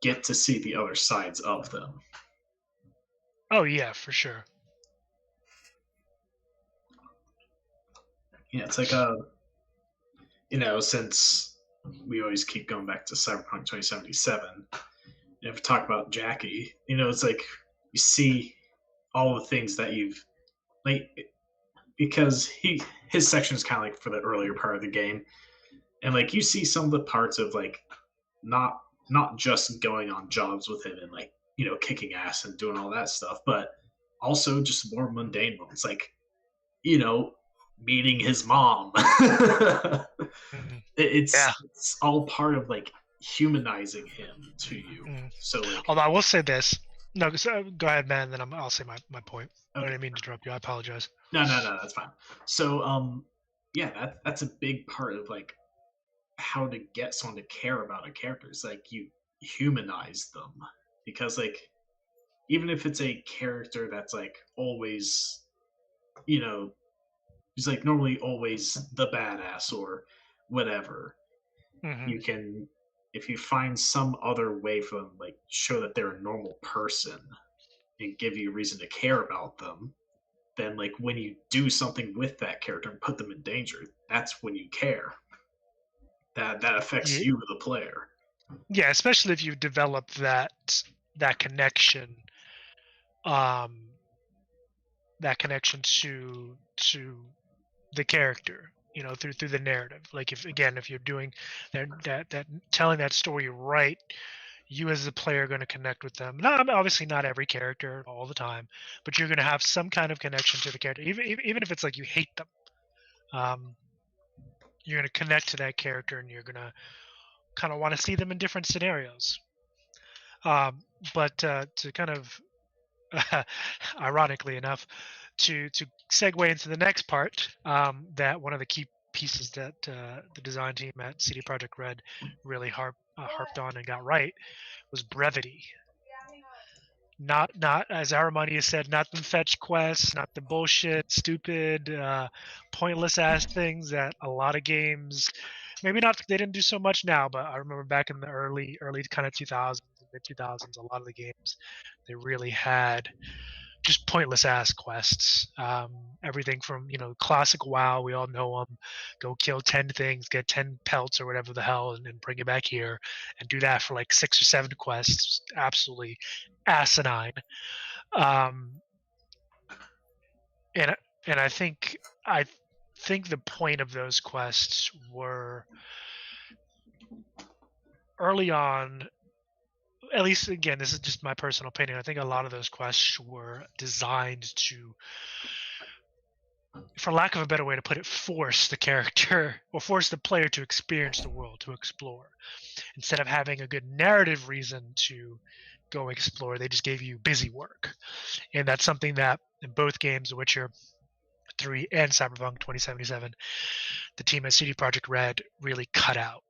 get to see the other sides of them. Oh yeah, for sure. Yeah, it's like since we always keep going back to Cyberpunk 2077, if we talk about Jackie, it's like you see all the things that you've like because his section is kind of like for the earlier part of the game, and like you see some of the parts of like not just going on jobs with him and like kicking ass and doing all that stuff, but also just more mundane ones like meeting his mom. Mm-hmm. It's all part of like humanizing him to you. So like, although I will say this. No, go ahead, man. Then I'll say my point. Okay. I didn't mean to interrupt you. I apologize. No, that's fine. So yeah, that's a big part of like how to get someone to care about a character. It's like you humanize them, because like even if it's a character that's like always, he's like normally always the badass or whatever. Mm-hmm. You can, if you find some other way for them, like show that they're a normal person and give you a reason to care about them, then like when you do something with that character and put them in danger, that's when you care. That affects you, the player. Yeah, especially if you develop that connection, that connection to the character, through the narrative. Like if you're doing that telling that story right, you as a player are going to connect with them. Obviously not every character all the time, but you're going to have some kind of connection to the character, even if it's like you hate them. You're going to connect to that character, and you're going to kind of want to see them in different scenarios. But to kind of ironically enough, to segue into the next part, that one of the key pieces that the design team at CD Projekt Red really harped on and got right was brevity. Not as Aramani said, not the fetch quests, not the bullshit, stupid, pointless ass things that a lot of games, maybe not, they didn't do so much now, but I remember back in the early kind of 2000s, mid 2000s, a lot of the games, they really had just pointless ass quests. Everything from classic WoW, we all know them. Go kill 10 things, get 10 pelts or whatever the hell, and then bring it back here, and do that for like 6 or 7 quests. Absolutely asinine. And I think the point of those quests were early on. At least, again, this is just my personal opinion. I think a lot of those quests were designed to, for lack of a better way to put it, force the character or force the player to experience the world, to explore. Instead of having a good narrative reason to go explore, they just gave you busy work. And that's something that in both games, The Witcher 3 and Cyberpunk 2077, the team at CD Projekt Red really cut out.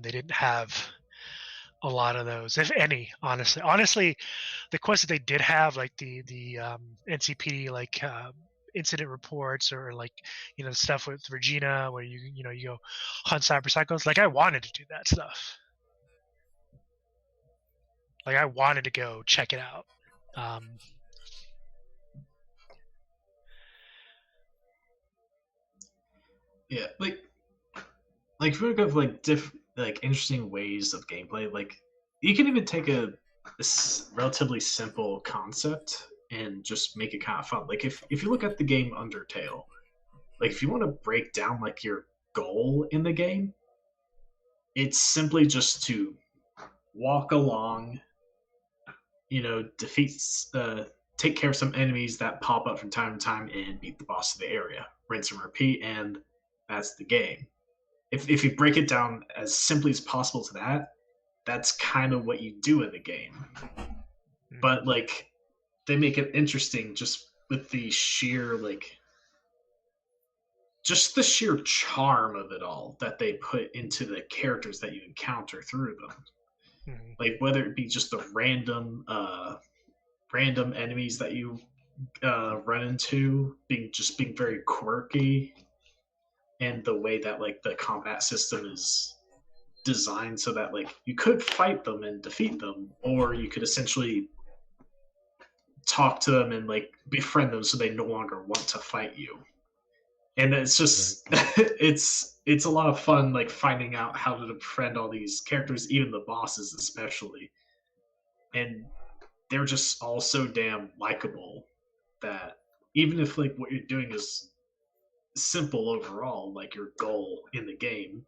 They didn't have a lot of those, if any. Honestly, the quests that they did have, like the NCPD, like incident reports, or like stuff with Regina, where you go hunt cyber psychos. Like I wanted to do that stuff. Like I wanted to go check it out. Yeah, like if you look at like interesting ways of gameplay, like you can even take a relatively simple concept and just make it kind of fun. Like if you look at the game Undertale, like if you want to break down like your goal in the game, it's simply just to walk along, defeat, take care of some enemies that pop up from time to time, and beat the boss of the area. Rinse and repeat, and that's the game. If you break it down as simply as possible to that, that's kind of what you do in the game. But like, they make it interesting just with the sheer just the sheer charm of it all that they put into the characters that you encounter through them. Like whether it be just the random enemies that you run into being very quirky, and the way that like the combat system is designed so that like you could fight them and defeat them, or you could essentially talk to them and like befriend them so they no longer want to fight you. And it's just it's a lot of fun, like finding out how to befriend all these characters, even the bosses especially. And they're just all so damn likable that even if like what you're doing is simple overall, like your goal in the game,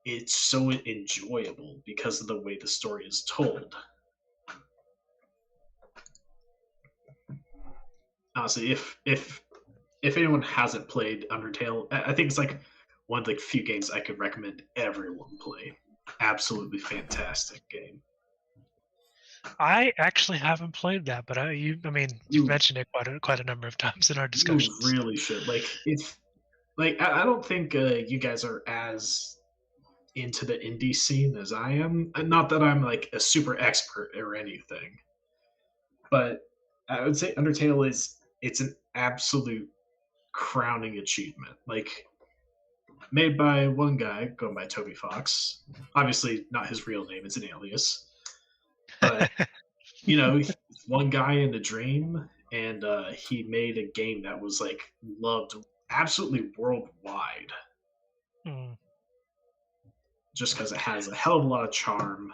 it's so enjoyable because of the way the story is told. Honestly, if anyone hasn't played Undertale, I think it's like one of the few games I could recommend everyone play. Absolutely fantastic game. I actually haven't played that, but you've mentioned it quite a number of times in our discussions. You really should. I don't think you guys are as into the indie scene as I am. Not that I'm like a super expert or anything, but I would say Undertale it's an absolute crowning achievement. Like, made by one guy going by Toby Fox. Obviously, not his real name; it's an alias. But one guy in a dream, and he made a game that was like loved absolutely worldwide. Just because it has a hell of a lot of charm.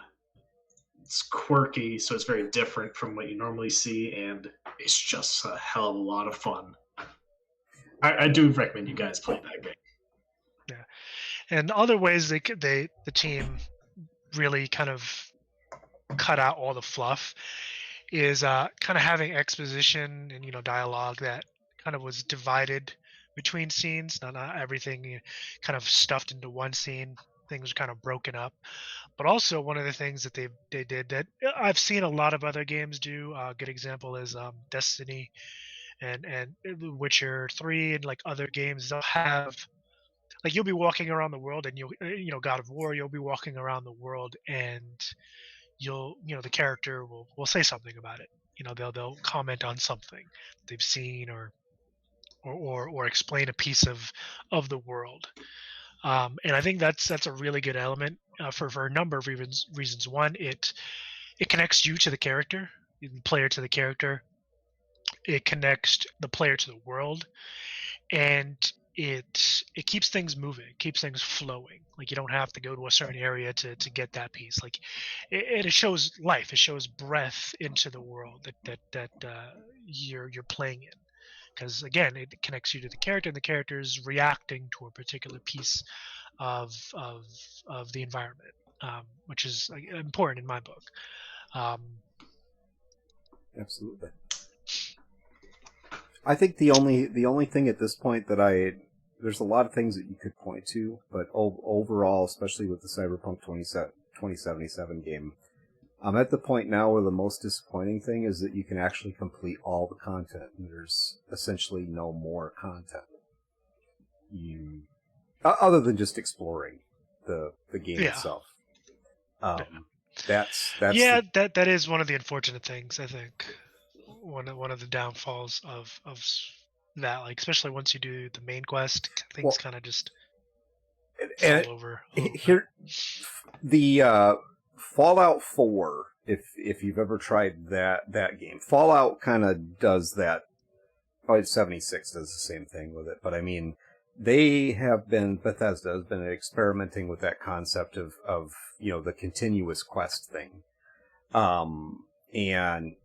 It's quirky, so it's very different from what you normally see, and it's just a hell of a lot of fun. I do recommend you guys play that game. Yeah, and other ways the team really kind of cut out all the fluff is kind of having exposition and dialogue that kind of was divided between scenes. Not everything kind of stuffed into one scene. Things are kind of broken up. But also one of the things that they did that I've seen a lot of other games do. A good example is Destiny and Witcher 3 and like other games. They'll have like you'll be walking around the world and you'll God of War. You'll be walking around the world and the character will say something about it. They'll comment on something they've seen or explain a piece of the world. And I think that's a really good element for a number of reasons. One, it connects you to the character, the player to the character. It connects the player to the world, and it keeps things moving, keeps things flowing. Like you don't have to go to a certain area to get that piece. Like it shows life, it shows breath into the world that you're playing in. Because again, it connects you to the character, and the character is reacting to a particular piece of the environment, which is important in my book. Absolutely. I think the only thing at this point that there's a lot of things that you could point to, but overall, especially with the Cyberpunk 2077 game, I'm at the point now where the most disappointing thing is that you can actually complete all the content, and there's essentially no more content. Other than just exploring the game itself. That's Yeah, that is one of the unfortunate things. I think one of the downfalls of that, like especially once you do the main quest, things kind of just and fall over a little bit. here the Fallout 4. If you've ever tried that game, Fallout kind of does that. Probably 76 does the same thing with it, but I mean, Bethesda has been experimenting with that concept of the continuous quest thing. And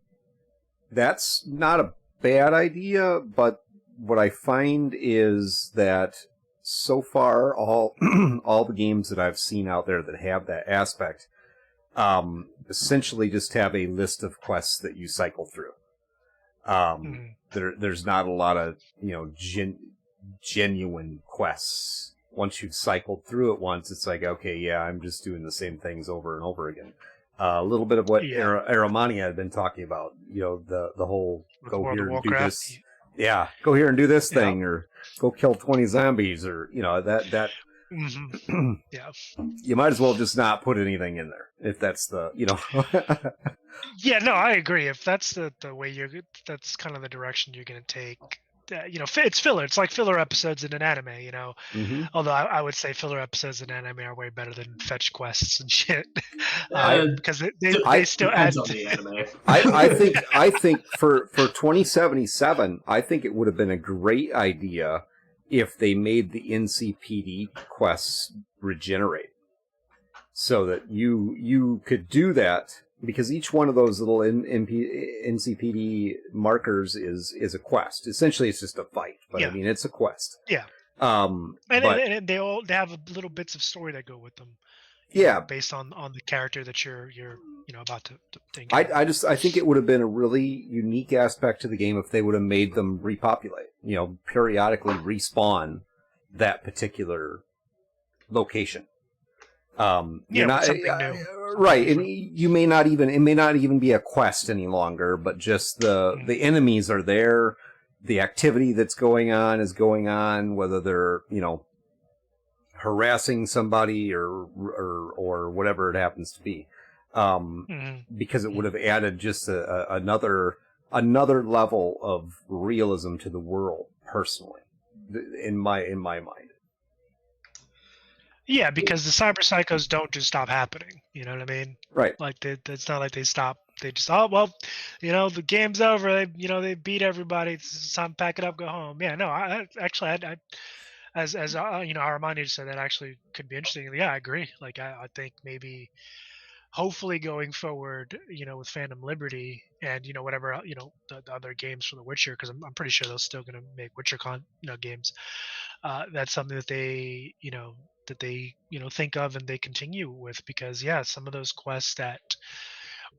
that's not a bad idea, but what I find is that so far all the games that I've seen out there that have that aspect essentially just have a list of quests that you cycle through. There's not a lot of genuine quests. Once you've cycled through it once, it's like, okay, yeah, I'm just doing the same things over and over again. A little bit of what Aramania had been talking about, the whole go here and do this. Yeah, go here and do this thing, or go kill 20 zombies, or that. Mm-hmm. Yeah. You might as well just not put anything in there if that's the Yeah, no, I agree. If that's the way that's kind of the direction you're going to take. It's filler. It's like filler episodes in an anime, Mm-hmm. Although I would say filler episodes in anime are way better than fetch quests and shit. Because they still add on the anime. I think for 2077, I think it would have been a great idea if they made the NCPD quests regenerate, so that you could do that. Because each one of those little NCPD markers is a quest. Essentially, it's just a fight, but I mean, it's a quest. Yeah. And they have little bits of story that go with them. Based on the character that you're about to think. I think it would have been a really unique aspect to the game if they would have made them repopulate. Periodically respawn that particular location. Something new. Right, and it may not even be a quest any longer, but just the enemies are there. The activity that's going on is going on, whether they're harassing somebody or whatever it happens to be, because it would have added just another level of realism to the world. Personally, in my mind. Yeah, because the cyber psychos don't just stop happening. You know what I mean? Right. Like it's not like they stop. They just the game's over. They beat everybody. It's time to pack it up, go home. Yeah, no, I as Armani said, that actually could be interesting. Yeah, I agree. Like I think maybe, hopefully going forward, with Phantom Liberty and whatever the other games for The Witcher, because I'm pretty sure they're still going to make Witcher games. That's something that they think of and they continue with, because some of those quests that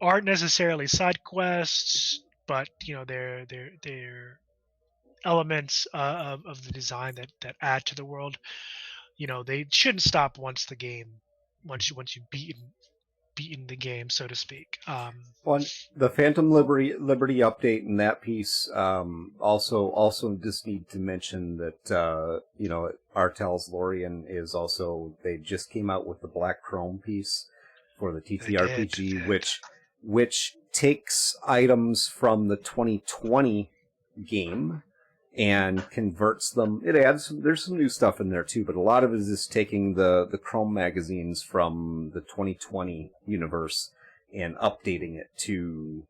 aren't necessarily side quests, but they're elements of the design that add to the world. They shouldn't stop once you've beaten the game, so to speak. On the Phantom Liberty update and that piece, also just need to mention that Artel's Lorien is also, they just came out with the Black Chrome piece for the TTRPG, which takes items from the 2020 game and converts them. There's some new stuff in there too, but a lot of it is just taking the Chrome magazines from the 2020 universe and updating it to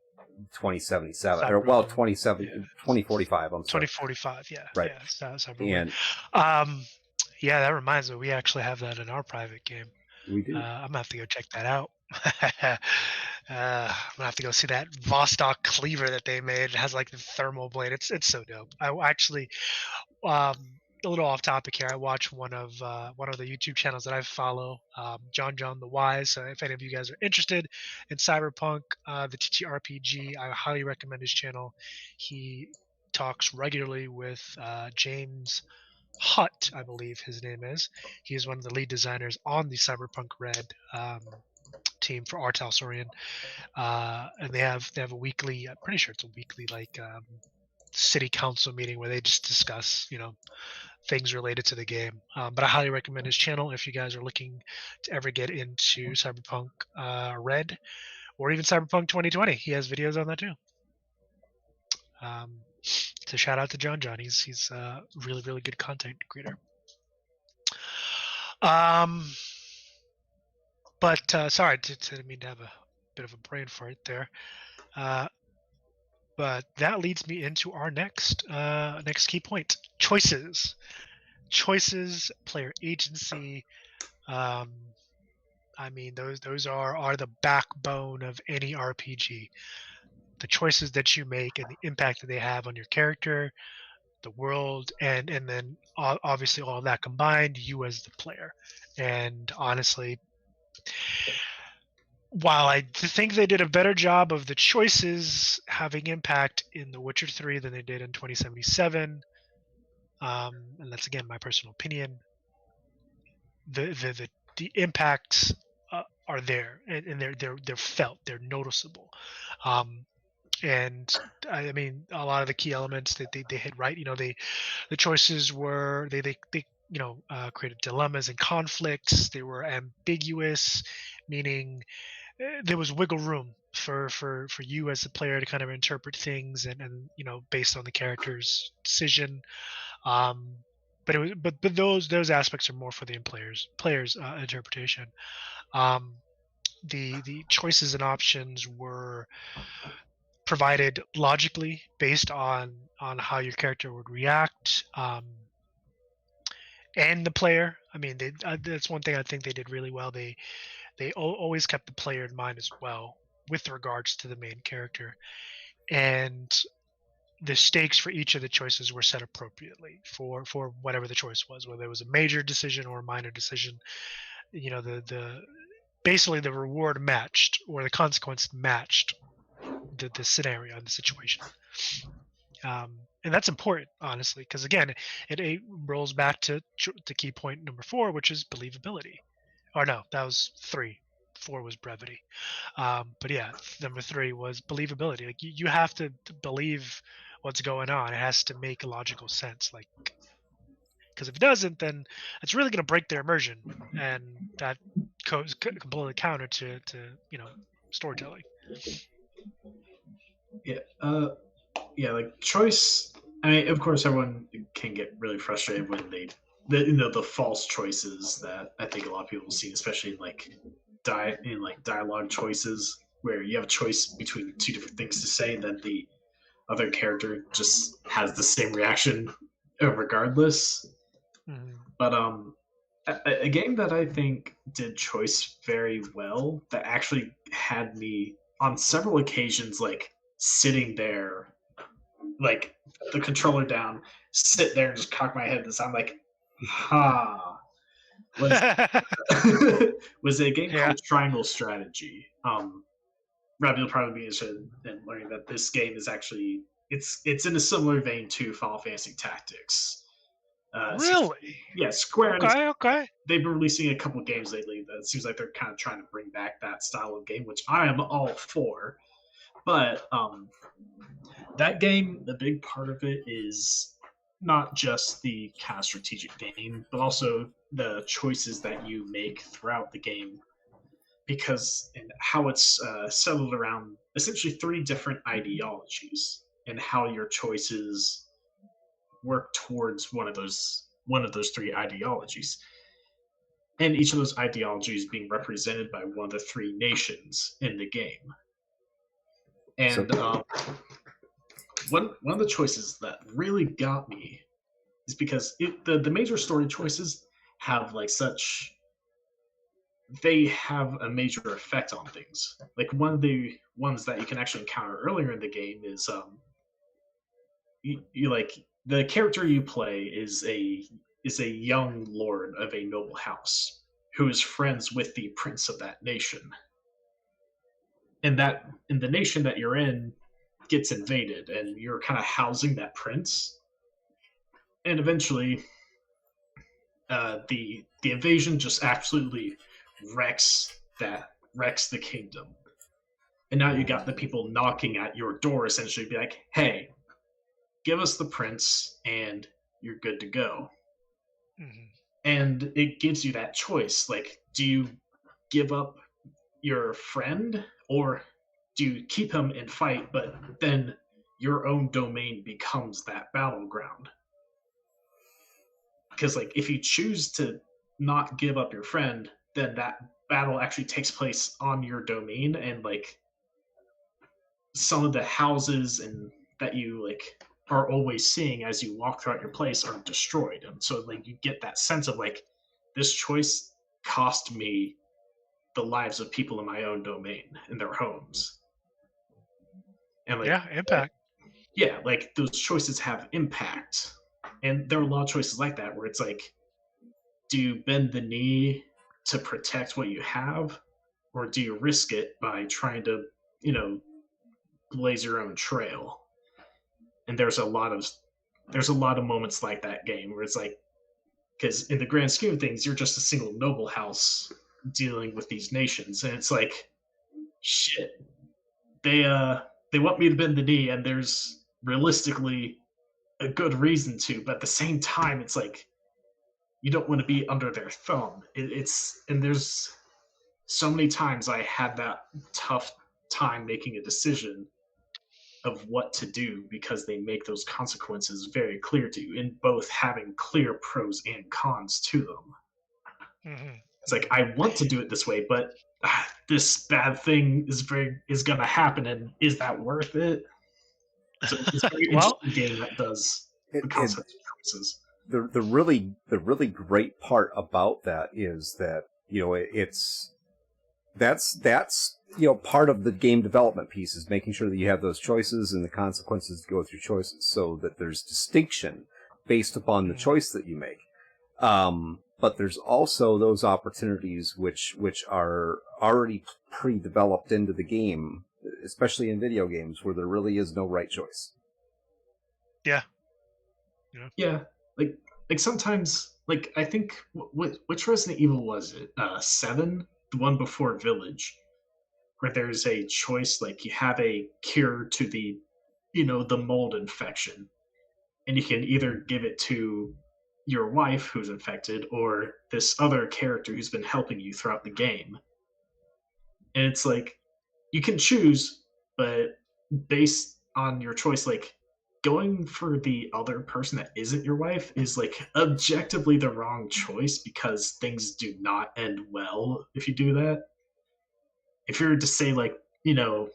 2077 2045. I'm sorry. 2045. Yeah. Right. Yeah, and that reminds me, we actually have that in our private game. We do. I'm gonna have to go check that out. I'm gonna have to go see that Vostok cleaver that they made. It has like the thermal blade. It's so dope. I actually, a little off topic here, I watch one of the YouTube channels that I follow, John the Wise. So if any of you guys are interested in Cyberpunk, the TTRPG, I highly recommend his channel. He talks regularly with James Hutt, I believe his name is. He is one of the lead designers on the Cyberpunk Red team for Artel Saurian, and they have a weekly, I'm pretty sure it's a weekly city council meeting where they just discuss things related to the game. But I highly recommend his channel if you guys are looking to ever get into Cyberpunk Red or even Cyberpunk 2020. He has videos on that too. So shout out to John. He's a really, really good content creator. But sorry, didn't mean to have a bit of a brain fart there. But that leads me into our next key point: choices, player agency. I mean, those are the backbone of any RPG. The choices that you make and the impact that they have on your character, the world, and then obviously all of that combined, you as the player. And honestly, while I think they did a better job of the choices having impact in The Witcher 3 than they did in 2077, and that's again my personal opinion, the impacts are there, and they're felt, they're noticeable. And I mean, a lot of the key elements that they hit right. The choices were they created dilemmas and conflicts. They were ambiguous, meaning there was wiggle room for you as a player to kind of interpret things and based on the character's decision. But it was but those aspects are more for the players interpretation. The choices and options were provided logically based on how your character would react, and the player. I mean, that's one thing I think they did really well. They always kept the player in mind as well with regards to the main character, and the stakes for each of the choices were set appropriately for whatever the choice was, whether it was a major decision or a minor decision. The basically the reward matched, or the consequence matched the scenario and the situation. And that's important, honestly, because again, it rolls back to key point number 4, which is believability. Or no, that was 3. 4 was brevity. But yeah, number 3 was believability. Like you have to believe what's going on. It has to make logical sense. Like, because if it doesn't, then it's really going to break their immersion, and that goes completely counter to storytelling. Yeah, like choice. I mean, of course, everyone can get really frustrated when the false choices that I think a lot of people have seen, especially in dialogue choices, where you have a choice between 2 different things to say, and then the other character just has the same reaction regardless. Mm-hmm. But a game that I think did choice very well, that actually had me on several occasions sitting there, like the controller down, sit there and just cock my head and sound like, ha. Was a game called Triangle Strategy. Rob, you'll probably be interested in learning that this game is actually it's in a similar vein to Final Fantasy Tactics. Really? Yeah, Square Enix. Okay. They've been releasing a couple games lately that it seems like they're kind of trying to bring back that style of game, which I am all for. But that game, the big part of it is not just the kind of strategic game, but also the choices that you make throughout the game, because and how it's settled around essentially 3 different ideologies, and how your choices work towards one of those 3 ideologies, and each of those ideologies being represented by one of the 3 nations in the game. And one of the choices that really got me is because the major story choices have they have a major effect on things. Like, one of the ones that you can actually encounter earlier in the game is the character you play is a young lord of a noble house who is friends with the prince of that nation. And the nation that you're in gets invaded, and you're kind of housing that prince. And eventually, the invasion just absolutely wrecks the kingdom. And now you got the people knocking at your door, essentially be like, "Hey, give us the prince, and you're good to go." Mhm. And it gives you that choice. Like, do you give up your friend, or do you keep him and fight, but then your own domain becomes that battleground? Because, like, if you choose to not give up your friend, then that battle actually takes place on your domain, and like some of the houses and that you like are always seeing as you walk throughout your place are destroyed, and so like you get that sense of like this choice cost me the lives of people in my own domain in their homes, and like Yeah, impact. yeah, like those choices have impact, and there are a lot of choices like that where it's like, do you bend the knee to protect what you have, or do you risk it by trying to, you know, blaze your own trail? And there's a lot of moments like that game where it's like, because in the grand scheme of things, you're just a single noble house dealing with these nations, and it's like, shit, they want me to bend the knee, and there's realistically a good reason to, but at the same time, it's like you don't want to be under their thumb. It's and there's so many times I had that tough time making a decision of what to do because they make those consequences very clear to you, in both having clear pros and cons to them. Hmm. It's like I want to do it this way, but this bad thing is gonna happen, and is that worth it? So it's a very Well, interesting game that does It, the it, concept of choices. the really great part about that is that, you know, that's you know, part of the game development piece is making sure that you have those choices and the consequences that go with your choices, so that there's distinction based upon the choice that you make. But there's also those opportunities which are already pre-developed into the game, especially in video games, where there really is no right choice. yeah. Yeah, like sometimes, like I think which Resident Evil was it? 7, the one before Village, where there's a choice, like you have a cure to the, you know, the mold infection, and you can either give it to your wife who's infected or this other character who's been helping you throughout the game. And it's like you can choose, but based on your choice, like going for the other person that isn't your wife is like objectively the wrong choice because things do not end well if you do that. If you were to say like, you know,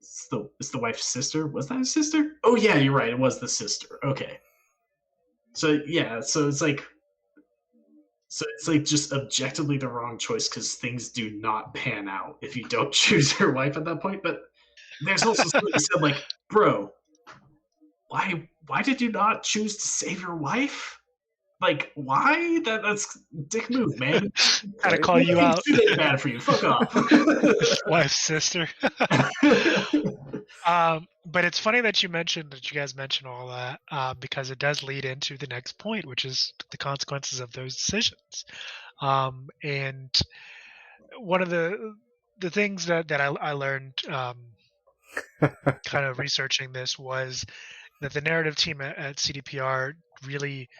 it's the wife's sister. Was that a sister? Oh yeah, you're right. It was the sister. Okay. So yeah, so it's like just objectively the wrong choice because things do not pan out if you don't choose your wife at that point. But there's also somebody said like, bro, why did you not choose to save your wife? Like, why? That's dick move, man. Gotta Right? call you out, Too damn bad for you. Fuck off. wife's sister. But it's funny that you guys mentioned all that, because it does lead into the next point, which is the consequences of those decisions. And one of the things that I learned, kind of researching this, was that the narrative team at CDPR really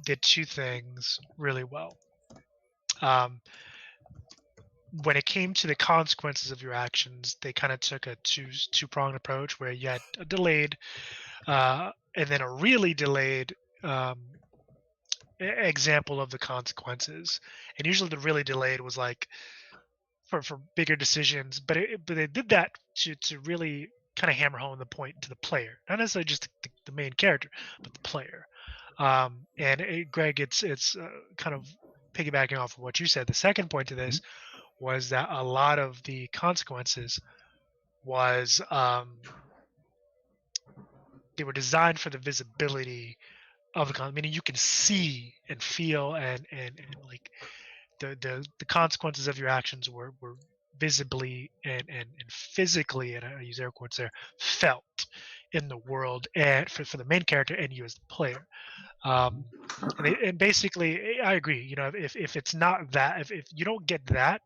did two things really well. When it came to the consequences of your actions, they kind of took a two-pronged approach where you had a delayed, and then a really delayed, example of the consequences. And usually the really delayed was like for bigger decisions, but they did that to really kind of hammer home the point to the player, not necessarily just the main character, but the player. And Greg, it's kind of piggybacking off of what you said. The second point to this was that a lot of the consequences was, they were designed for the visibility of the meaning you can see and feel, and like the consequences of your actions were visibly and physically, and I use air quotes there, felt in the world, and for the main character and you as the player. And basically I agree, you know, if it's not that, if you don't get that,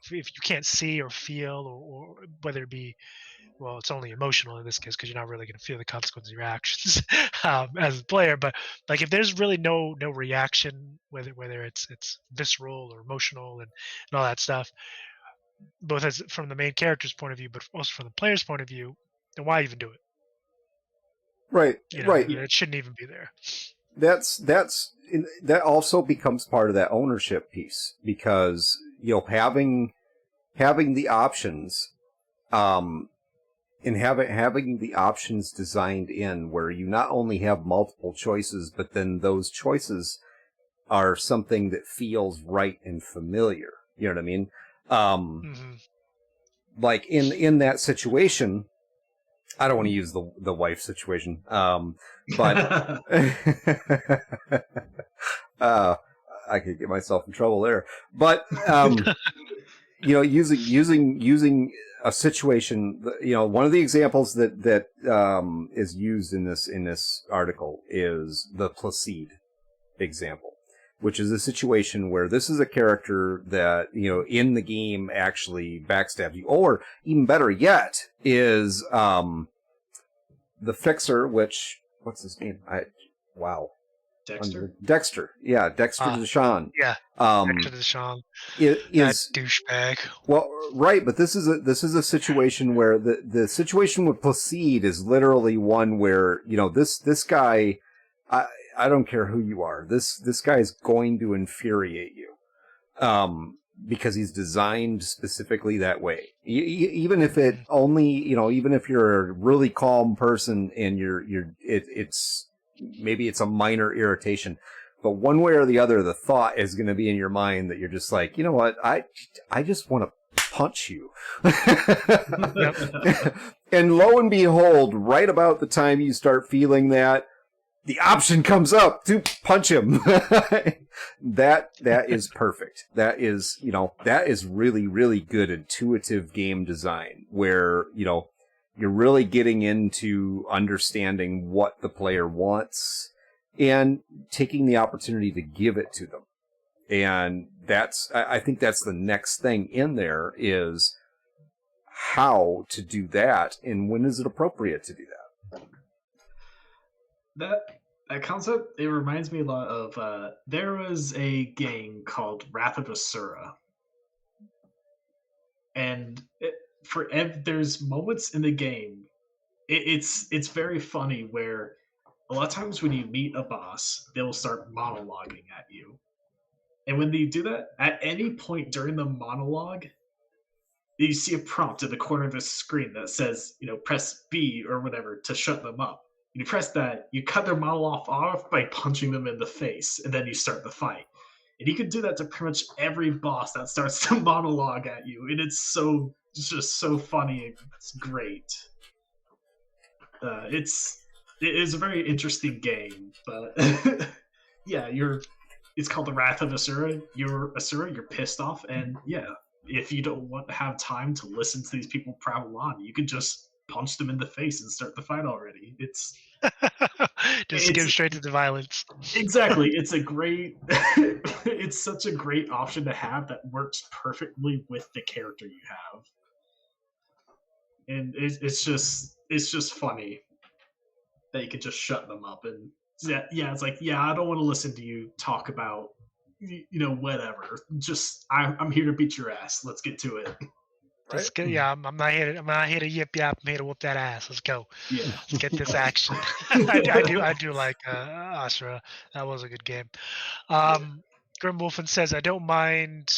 if you can't see or feel, or whether it be, well, it's only emotional in this case because you're not really going to feel the consequences of your actions as a player. But like if there's really no reaction, whether it's visceral or emotional and all that stuff, both as from the main character's point of view, but also from the player's point of view, then why even do it? Right, right. It shouldn't even be there. That also becomes part of that ownership piece, because having the options, and having the options designed in where you not only have multiple choices, but then those choices are something that feels right and familiar. You know what I mean? Like in that situation, I don't want to use the wife situation, but I could get myself in trouble there. But using a situation, one of the examples that is used in this article is the Placide example, which is a situation where this is a character that, in the game actually backstabs you. Or even better yet is the Fixer, what's his name? Dexter. Yeah, Dexter Deshawn. Yeah, Dexter Deshawn. Is that douchebag. Well, right, but this is a situation where the situation with Placide is literally one where, this guy, I don't care who you are. This guy is going to infuriate you, because he's designed specifically that way. Even if it only, even if you're a really calm person and it's maybe it's a minor irritation, but one way or the other, the thought is going to be in your mind that you're just like, you know what, I just want to punch you. And lo and behold, right about the time you start feeling that, the option comes up to punch him. That is perfect. That is really, really good intuitive game design where, you're really getting into understanding what the player wants and taking the opportunity to give it to them. And I think that's the next thing in there, is how to do that and when is it appropriate to do that. That concept, it reminds me a lot of there was a game called Wrath of Asura, and there's moments in the game. It's very funny where a lot of times when you meet a boss, they'll start monologuing at you, and when they do that, at any point during the monologue, you see a prompt in the corner of the screen that says, press B or whatever to shut them up. You press that, you cut their monologue off by punching them in the face, and then you start the fight. And you can do that to pretty much every boss that starts to monologue at you, and it's just so funny. It's great. It is a very interesting game, but yeah, it's called the Wrath of Asura. You're Asura, you're pissed off, and yeah, if you don't want to have time to listen to these people prattle on, you can just punch them in the face and start the fight already. It's skip straight to the violence. Exactly. It's it's such a great option to have that works perfectly with the character you have. And it's just funny that you can just shut them up. And it's like, I don't want to listen to you talk about, whatever. Just, I'm here to beat your ass. Let's get to it. Right? I'm not here to yip yap. I'm here to whoop that ass. Let's go. Yeah, let's get this action. I do like Asura. That was a good game. Grim Wolfen says, I don't mind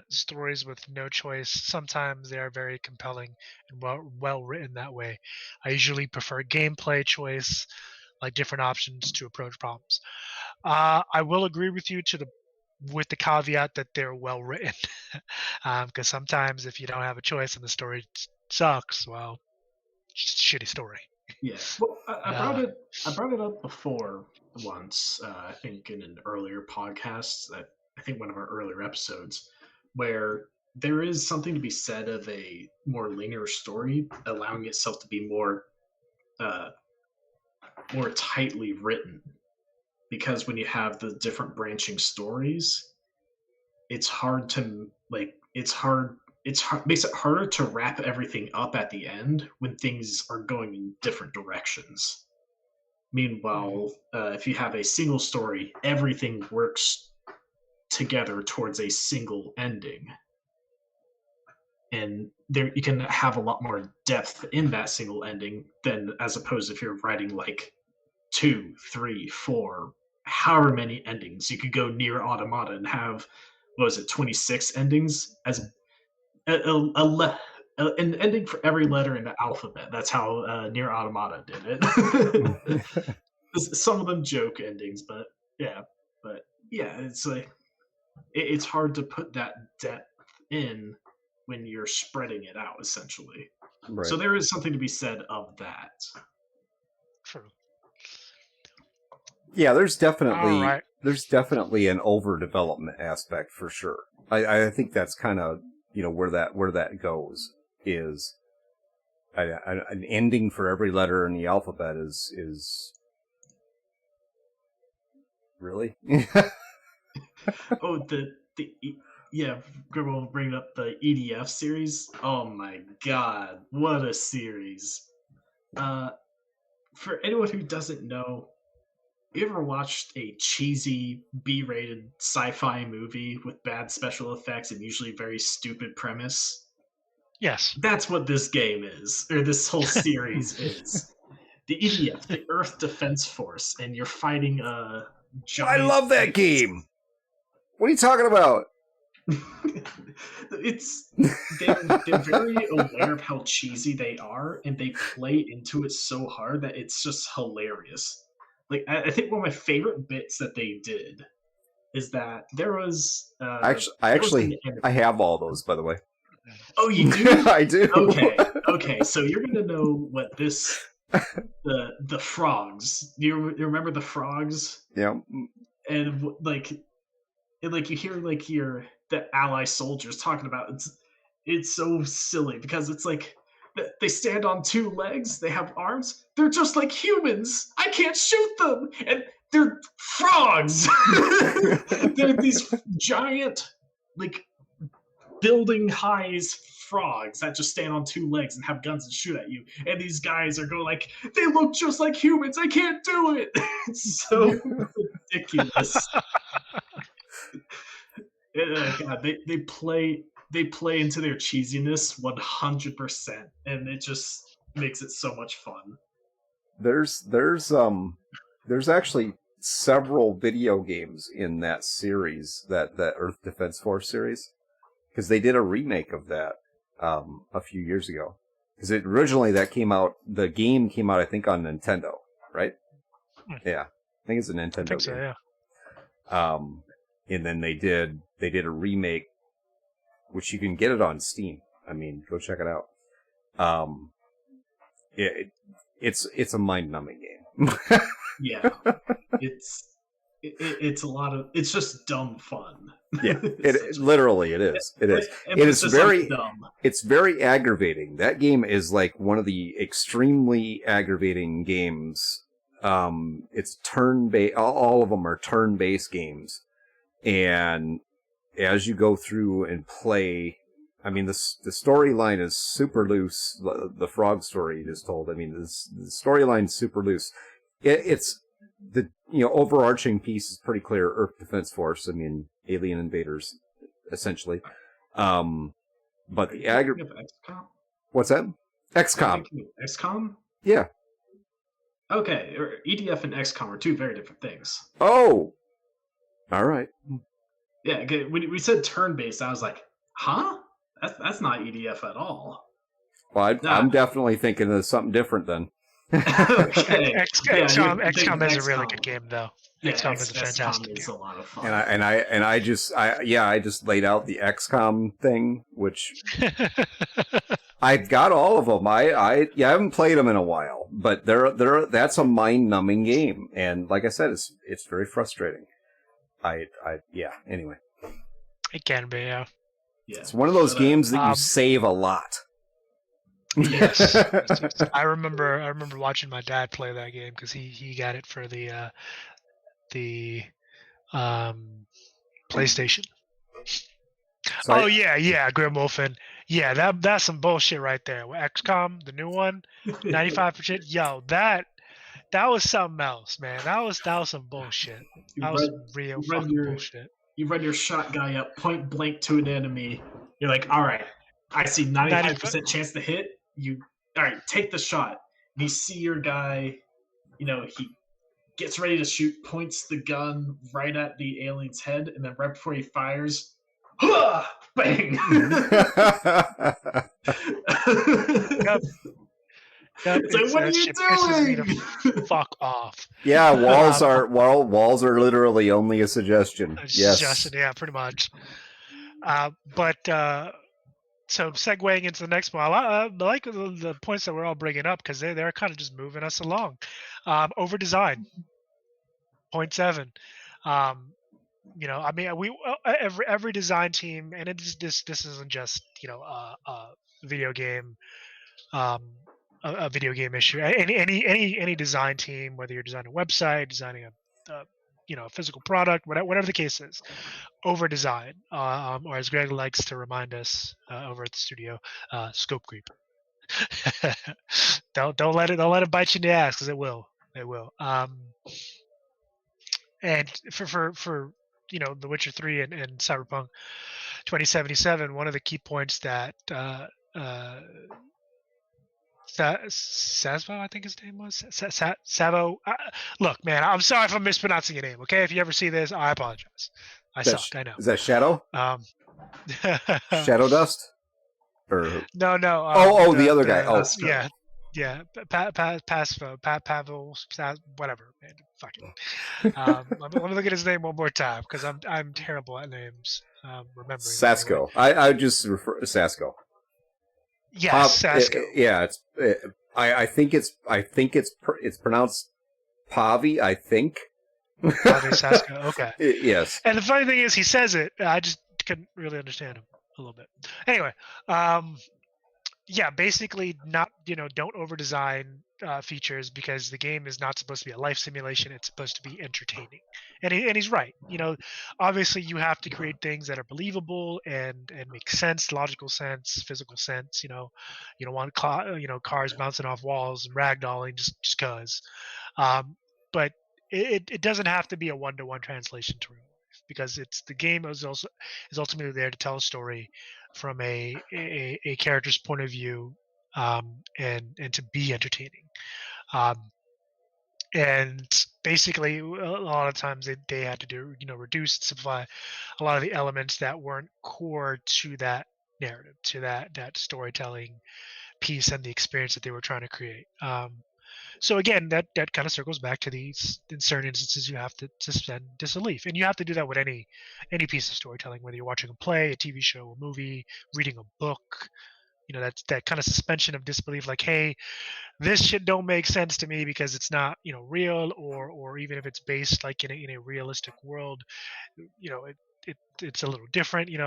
stories with no choice. Sometimes they are very compelling and well written that way. I usually prefer gameplay choice, like different options to approach problems. I will agree with you with the caveat that they're well written, because sometimes if you don't have a choice and the story sucks, well, it's a shitty story. Yeah. Well, I brought it up before once. I think in an earlier podcast, I think one of our earlier episodes, where there is something to be said of a more linear story allowing itself to be more tightly written. Because when you have the different branching stories, it's hard to it's hard. Makes it harder to wrap everything up at the end when things are going in different directions. Meanwhile, if you have a single story, everything works together towards a single ending, and there you can have a lot more depth in that single ending than as opposed if you're writing like 2, 3, 4, however many endings. You could go near Automata and have, what was it, 26 endings as an ending for every letter in the alphabet. That's how Near Automata did it. Some of them joke endings, but yeah, it's like it's hard to put that depth in when you're spreading it out, essentially. Right. So there is something to be said of that. True. Yeah, there's definitely All right. an overdevelopment aspect for sure. I think that's kind of where that goes is an ending for every letter in the alphabet is really. Oh, yeah, Gribble bringing up the EDF series. Oh my god, what a series! For anyone who doesn't know, you ever watched a cheesy B-rated sci-fi movie with bad special effects and usually very stupid premise? Yes. That's what this game is, or this whole series is. The EDF, the Earth Defense Force, and you're fighting a giant. I love that game. What are you talking about? They're very aware of how cheesy they are, and they play into it so hard that it's just hilarious. Like I think one of my favorite bits that they did is that there was I have all those, by the way. Oh, you do? I do. Okay. So you're gonna know what this the frogs. You remember the frogs? Yeah. And like you hear like the ally soldiers talking about it's so silly because it's like they stand on 2 legs, they have arms, they're just like humans. I can't shoot them, and they're frogs. They're these giant, like building highs frogs that just stand on 2 legs and have guns and shoot at you. And these guys are going like, they look just like humans. I can't do it. It's so ridiculous. God, they play into their cheesiness 100%, and it just makes it so much fun. There's actually several video games in that series, that Earth Defense Force series, because they did a remake of that a few years ago. Because originally the game came out I think on Nintendo, right? Yeah, I think it's a Nintendo game. So, yeah. And then they did a remake, which you can get it on Steam. I mean, go check it out. It's a mind-numbing game. Yeah, it's a lot of, it's just dumb fun. Yeah, it literally it is. It is. It is very dumb. It's very aggravating. That game is like one of the extremely aggravating games. It's turn-based. All of them are turn-based games. And as you go through and play, I mean, the storyline is super loose. The frog story is told. I mean, the storyline's super loose. It's the overarching piece is pretty clear. Earth Defense Force. I mean, alien invaders, essentially. But the XCOM? What's that? XCOM. XCOM? Yeah. Okay, EDF and XCOM are 2 very different things. Oh. All right. Yeah, when we said turn-based, I was like, huh? That's not EDF at all. Well, I'm definitely thinking of something different then. Okay. XCOM is a really good game, though. Yeah, XCOM is a fantastic game. A lot of fun. And I just laid out the XCOM thing, which I've got all of them. I haven't played them in a while, but that's a mind-numbing game, and like I said, it's very frustrating. Anyway. It can be, yeah. It's one of those games that you save a lot. Yes. I remember watching my dad play that game because he got it for the PlayStation. So Grim Wolfen. Yeah, that's some bullshit right there. With XCOM, the new one, 95%. Yo, that was something else, man. That was some bullshit. That was some real fucking bullshit. You run your shot guy up point blank to an enemy. You're like, all right, I see 95% chance to hit. All right, take the shot. And you see your guy, he gets ready to shoot, points the gun right at the alien's head, and then right before he fires, bang! Yep. It's like, what are you doing? Fuck off. Yeah, walls are literally only a suggestion. Yes. Suggestion, yeah, pretty much. So segueing into the next one, I like the points that we're all bringing up because they're kind of just moving us along. Over design, 0.7. Every design team, and this isn't just a video game, a video game issue. Any design team, whether you're designing a website, designing a physical product, whatever the case is, over design, or as Greg likes to remind us over at the studio, scope creep. don't let it bite you in the ass, because it will. And for The Witcher 3 and Cyberpunk 2077, one of the key points that Sasvo, I think his name was Savo. Look, man, I'm sorry if I'm mispronouncing your name. Okay, if you ever see this, I apologize. I suck. I know. Is that Shadow? Shadow Dust? Or no. The other guy. Oh, yeah. Pavel, whatever. Man, fuck it. Let me look at his name one more time, because I'm terrible at names. Remembering. Sasko. I just refer to Sasko. Yes, Sasko. I think it's pronounced Pawe. I think. Pawe Sasko. Okay. Yes. And the funny thing is, he says it. I just couldn't really understand him a little bit. Anyway, basically don't over design features, because the game is not supposed to be a life simulation. It's supposed to be entertaining, and he's right. Obviously you have to create things that are believable and make sense, logical sense, physical sense. You don't want cars bouncing off walls and ragdolling just cause. But it doesn't have to be a one-to-one translation to real life, because the game is ultimately there to tell a story from a character's point of view, and to be entertaining. And basically, a lot of times they had to do reduce, simplify a lot of the elements that weren't core to that narrative, to that storytelling piece and the experience that they were trying to create. So again, that kind of circles back to these. In certain instances, you have to suspend disbelief, and you have to do that with any piece of storytelling, whether you're watching a play, a TV show, a movie, reading a book. That's that kind of suspension of disbelief. Like, hey, this shit don't make sense to me because it's not real, or even if it's based like in a realistic world, it's a little different. You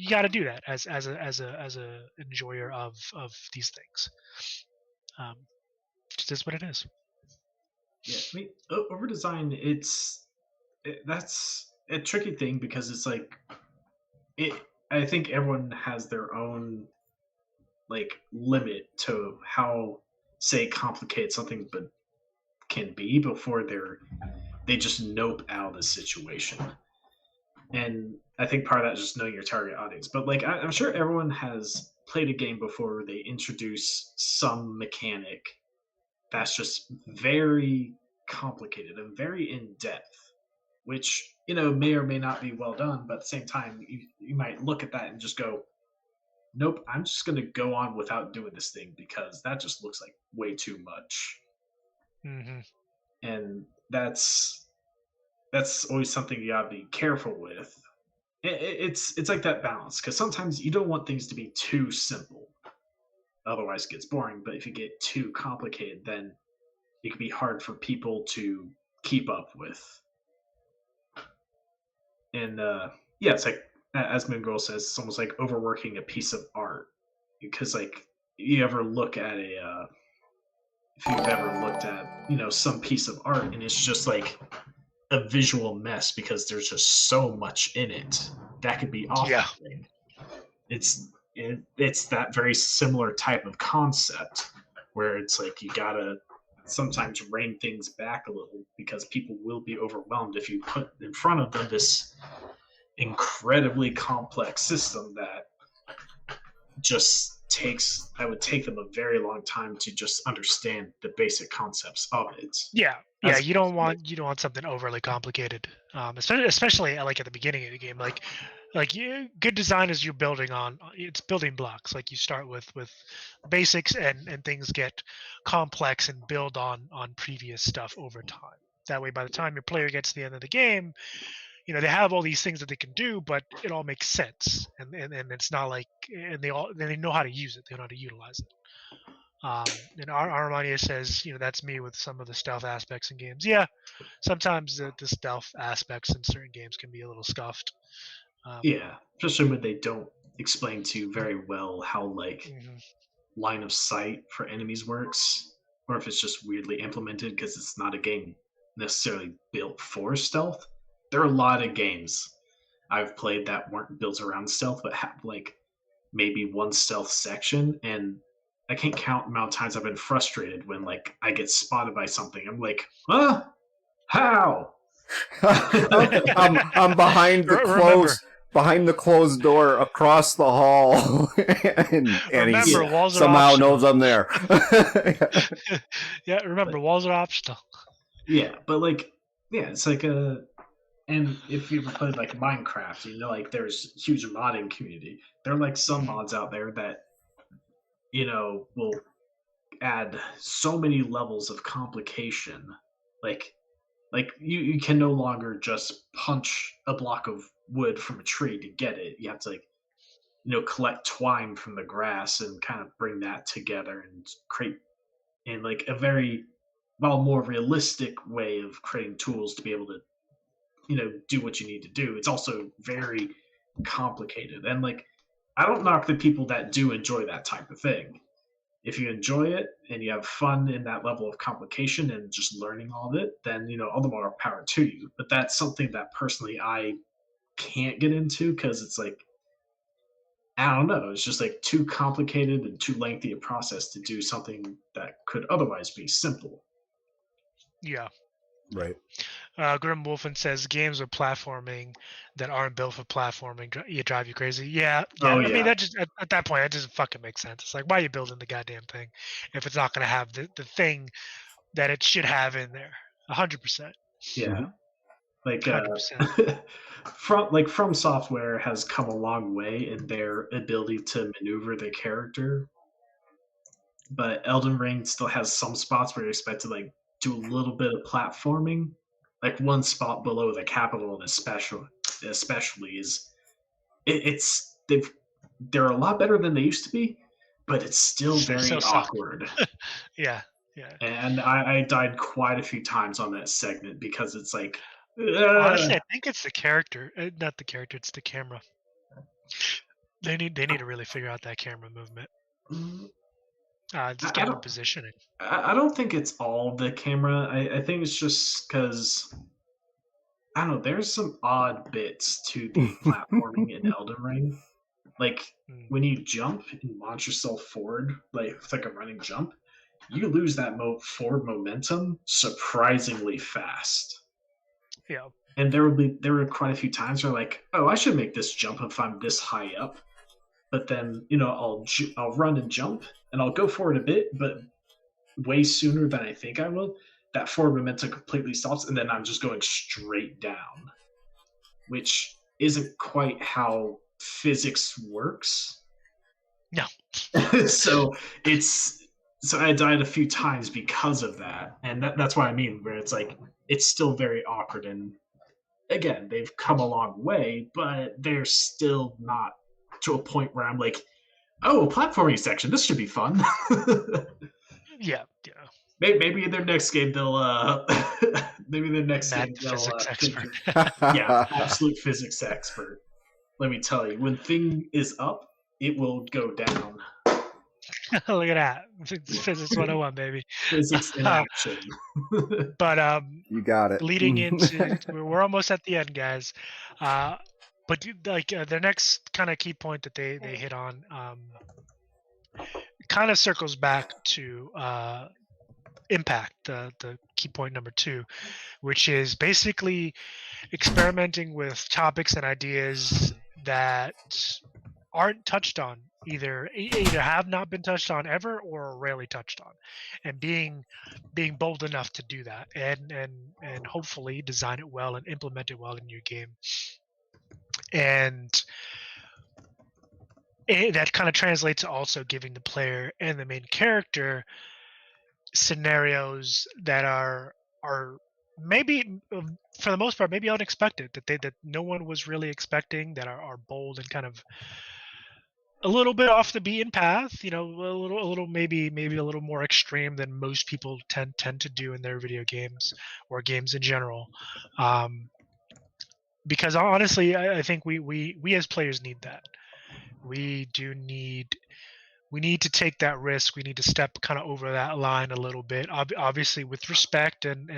got to do that as a enjoyer of these things. Just is what it is. Yeah, I mean, over design, that's a tricky thing, because it's like I think everyone has their own limit to how, say, complicated something can be before they just nope out of the situation. And I think part of that is just knowing your target audience. But I'm sure everyone has played a game before where they introduce some mechanic that's just very complicated and very in depth, which may or may not be well done, but at the same time you might look at that and just go, nope, I'm just going to go on without doing this thing because that just looks like way too much. Mm-hmm. And that's always something you gotta be careful with. It's like that balance, because sometimes you don't want things to be too simple, otherwise it gets boring. But if you get too complicated, then it can be hard for people to keep up with. And it's like, as Moon Girl says, it's almost like overworking a piece of art, because you ever look at if you've ever looked at some piece of art and it's just like a visual mess because there's just so much in it, that could be Yeah. off-putting. It's that very similar type of concept where it's like you gotta sometimes rein things back a little because people will be overwhelmed if you put in front of them this incredibly complex system that just I would take them a very long time to just understand the basic concepts of it. Yeah, you don't want something overly complicated, especially like at the beginning of the game. Good design is you're building on it's building blocks. Like you start with basics and things get complex and build on previous stuff over time. That way, by the time your player gets to the end of the game, they have all these things that they can do, but it all makes sense, and it's not like and they know how to use it. They know how to utilize it. And Armania says, that's me with some of the stealth aspects in games. Yeah, sometimes the stealth aspects in certain games can be a little scuffed. Yeah, especially when they don't explain to you very well how line of sight for enemies works, or if it's just weirdly implemented because it's not a game necessarily built for stealth. There are a lot of games I've played that weren't built around stealth, but have maybe one stealth section, and I can't count the amount of times I've been frustrated when I get spotted by something. I'm like, huh? How? I'm behind the closed door across the hall, and remember, he walls are somehow optional. knows I'm there. Yeah, remember, walls are optional. Yeah, but it's like and if you ever played Minecraft, there's huge modding community. There are some mods out there that will add so many levels of complication. You can no longer just punch a block of wood from a tree to get it. You have to collect twine from the grass and kind of bring that together and create in a very more realistic way of creating tools to be able to do what you need to do. It's also very complicated, and I don't knock the people that do enjoy that type of thing. If you enjoy it and you have fun in that level of complication and just learning all of it, then all the more power to you. But that's something that personally I can't get into because it's I don't know, it's just too complicated and too lengthy a process to do something that could otherwise be simple. Yeah. Right. Grim Wolfen says games with platforming that aren't built for platforming drive you crazy. Yeah. Oh, I mean, yeah. that just at that point, that doesn't fucking make sense. It's why are you building the goddamn thing if it's not going to have the thing that it should have in there? 100%. Yeah. 100%. From Software has come a long way in their ability to maneuver the character, but Elden Ring still has some spots where you expect to do a little bit of platforming. One spot below the capital, and especially is they're a lot better than they used to be, but it's still very awkward. Yeah. And I died quite a few times on that segment because it's honestly, I think it's the character, not the character. It's the camera. They need to really figure out that camera movement. Just getting positioning. I don't think it's all the camera. I think it's just because I don't know. There's some odd bits to the platforming in Elden Ring. When you jump and launch yourself forward, it's a running jump, you lose that forward momentum surprisingly fast. Yeah. And there were quite a few times where oh, I should make this jump if I'm this high up. But then I'll run and jump and I'll go forward a bit, but way sooner than I think I will. That forward momentum completely stops, and then I'm just going straight down, which isn't quite how physics works. No. So I died a few times because of that, and that's what I mean. Where it's it's still very awkward, and again, they've come a long way, but they're still not to a point where I'm oh, a platforming section. This should be fun. Yeah. Maybe in their next game they'll physics expert. Yeah, absolute physics expert. Let me tell you, when thing is up, it will go down. Look at that. Physics 101, baby. Physics in action. But you got it. Leading into we're almost at the end, guys. But but like the next kind of key point that they hit on kind of circles back to impact, the key point number 2, which is basically experimenting with topics and ideas that aren't touched on, either have not been touched on ever or rarely touched on, and being bold enough to do that, and hopefully design it well and implement it well in your game. And that kind of translates to also giving the player and the main character scenarios that are maybe, for the most part, maybe unexpected, that no one was really expecting, that are bold and kind of a little bit off the beaten path, a little maybe a little more extreme than most people tend to do in their video games or games in general. Because honestly, I think we as players need that. We need to take that risk. We need to step kind of over that line a little bit, obviously with respect and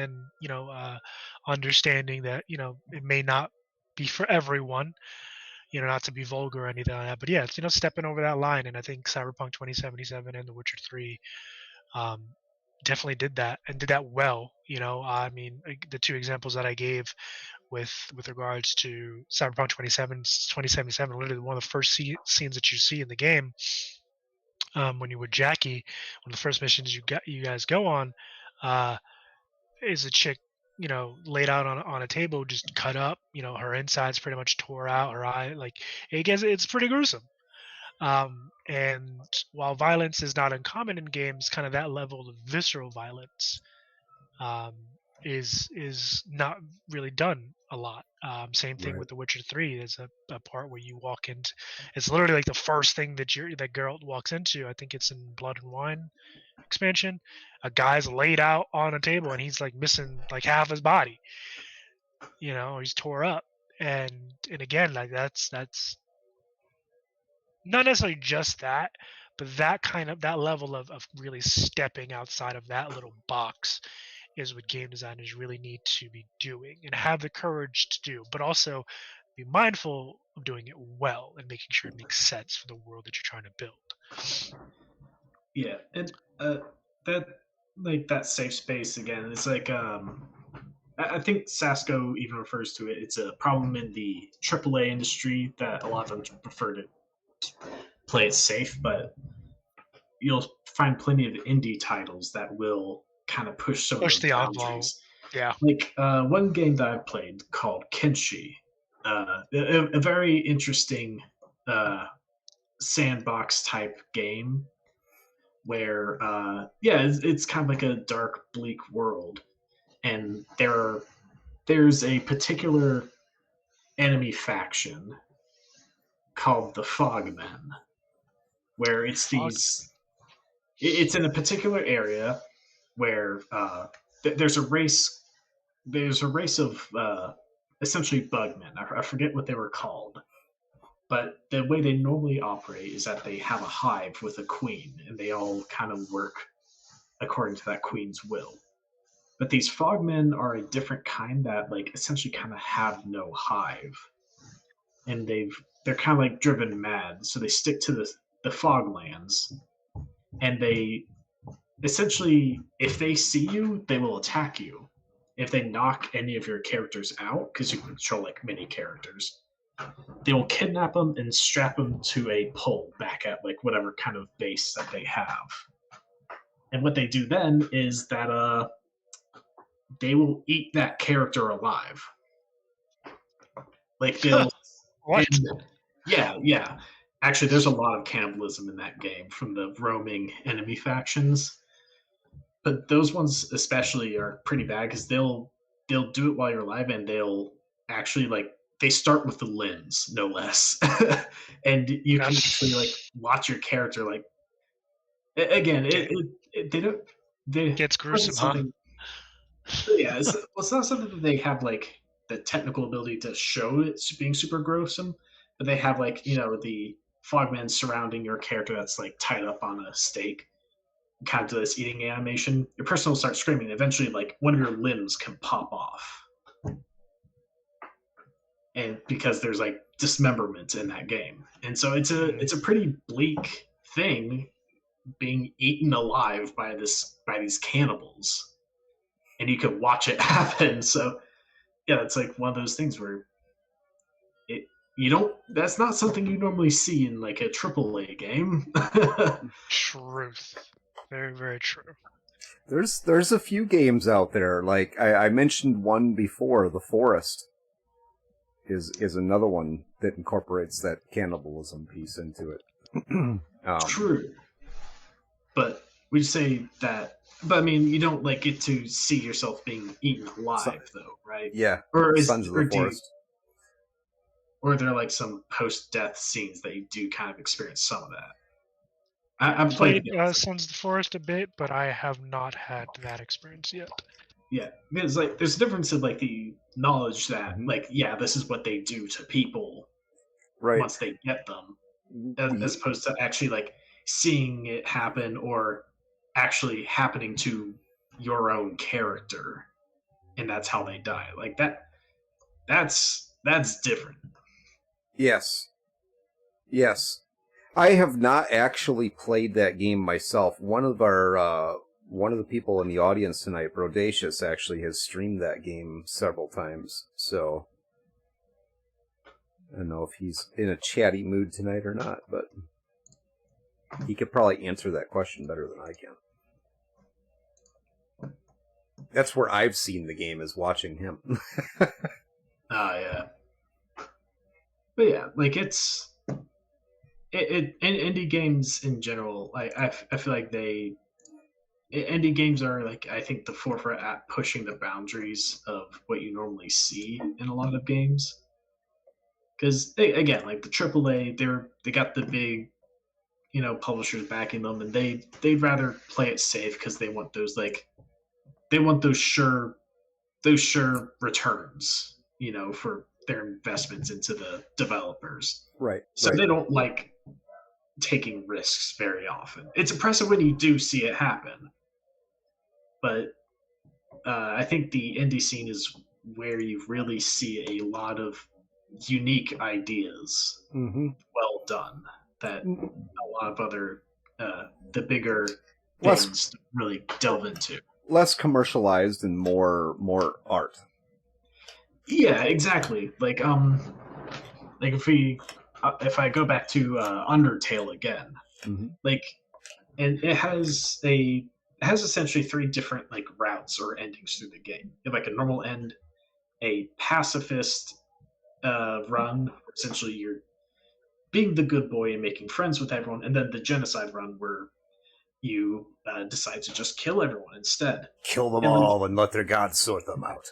understanding that it may not be for everyone, not to be vulgar or anything like that. But yeah, it's stepping over that line. And I think Cyberpunk 2077 and The Witcher 3 definitely did that, and did that well. I mean, the 2 examples that I gave with regards to Cyberpunk 2077, literally one of the first scenes that you see in the game, when you're with Jackie, one of the first missions you guys go on, is a chick, laid out on a table, just cut up. Her insides pretty much tore out. Her eye, like, it's pretty gruesome. And while violence is not uncommon in games, kind of that level of visceral violence is not really done a lot. Same thing with The Witcher 3. There's a part where you walk into, it's literally like the first thing that Geralt walks into. I think it's in Blood and Wine expansion. A guy's laid out on a table and he's like missing like half his body. He's tore up. And again, like that's not necessarily just that, but that level of really stepping outside of that little box is what game designers really need to be doing and have the courage to do, but also be mindful of doing it well and making sure it makes sense for the world that you're trying to build. Yeah, and that safe space again. It's like I think Sasko even refers to it. It's a problem in the AAA industry that a lot of them prefer to play it safe, but you'll find plenty of indie titles that will kind of push some of those boundaries. Yeah. Like one game that I've played called Kenshi, a very interesting sandbox type game where, it's kind of like a dark, bleak world, and there's a particular enemy faction called the Fogmen, where it's in a particular area where there's a race of essentially bugmen. I forget what they were called, but the way they normally operate is that they have a hive with a queen, and they all kind of work according to that queen's will. But these fogmen are a different kind that like essentially kind of have no hive, and they're kind of like driven mad, so they stick to the foglands, and they essentially, if they see you, they will attack you. If they knock any of your characters out, because you control like many characters, they will kidnap them and strap them to a pole back at like whatever kind of base that they have. And what they do then is that they will eat that character alive. Like they'll What? Yeah. Actually, there's a lot of cannibalism in that game from the roaming enemy factions. But those ones especially are pretty bad because they'll do it while you're alive, and they'll actually they start with the limbs, no less. And you can actually watch your character again. They don't. It gets gruesome, huh? Yeah, it's not something that they have the technical ability to show it's being super gruesome, but they have the fogmen surrounding your character that's tied up on a stake, kind of do this eating animation. Your person will start screaming. And eventually, one of your limbs can pop off. and because there's like dismemberment in that game, and so it's a pretty bleak thing being eaten alive by these cannibals, and you could watch it happen. So yeah, it's like one of those things where it you don't that's not something you normally see in like a AAA game. Truth. Very, very true. There's a few games out there, like I mentioned one before, The Forest is another one that incorporates that cannibalism piece into it. True. But we say that, but I mean, you don't like get to see yourself being eaten alive, though, right? Yeah, or is Sons of or the Forest. or are there like some post-death scenes that you do kind of experience some of that? I've Played played Sons of the Forest a bit, but I have not had that experience yet. yeah, because like there's a difference in like the knowledge that Mhm. like yeah, this is what they do to people Right. once they get them, as opposed to actually like seeing it happen or actually happening to your own character, and that's how they die. Like that's different. Yes. Yes. I have not actually played that game myself. One of the people in the audience tonight, Brodacious, actually has streamed that game several times. So I don't know if he's in a chatty mood tonight or not, but he could probably answer that question better than I can. That's where I've seen the game, is watching him. Yeah. But yeah, like it's in indie games in general. I feel like indie games are like I think the forefront at pushing the boundaries of what you normally see in a lot of games. Because again, like the AAA, they got the big publishers backing them, and they'd rather play it safe because they want those sure returns, for their investments into the developers. Right. So right. they don't like taking risks very often. It's impressive when you do see it happen, but I think the indie scene is where you really see a lot of unique ideas well done that a lot of other the bigger things really delve into. Less commercialized and more art. Yeah, exactly. Like if I go back to Undertale again, like, and it has essentially three different like routes or endings through the game. You have like a normal end, a pacifist run, where essentially you're being the good boy and making friends with everyone, and then the genocide run where you decide to just kill everyone instead. Kill them all and let their gods sort them out.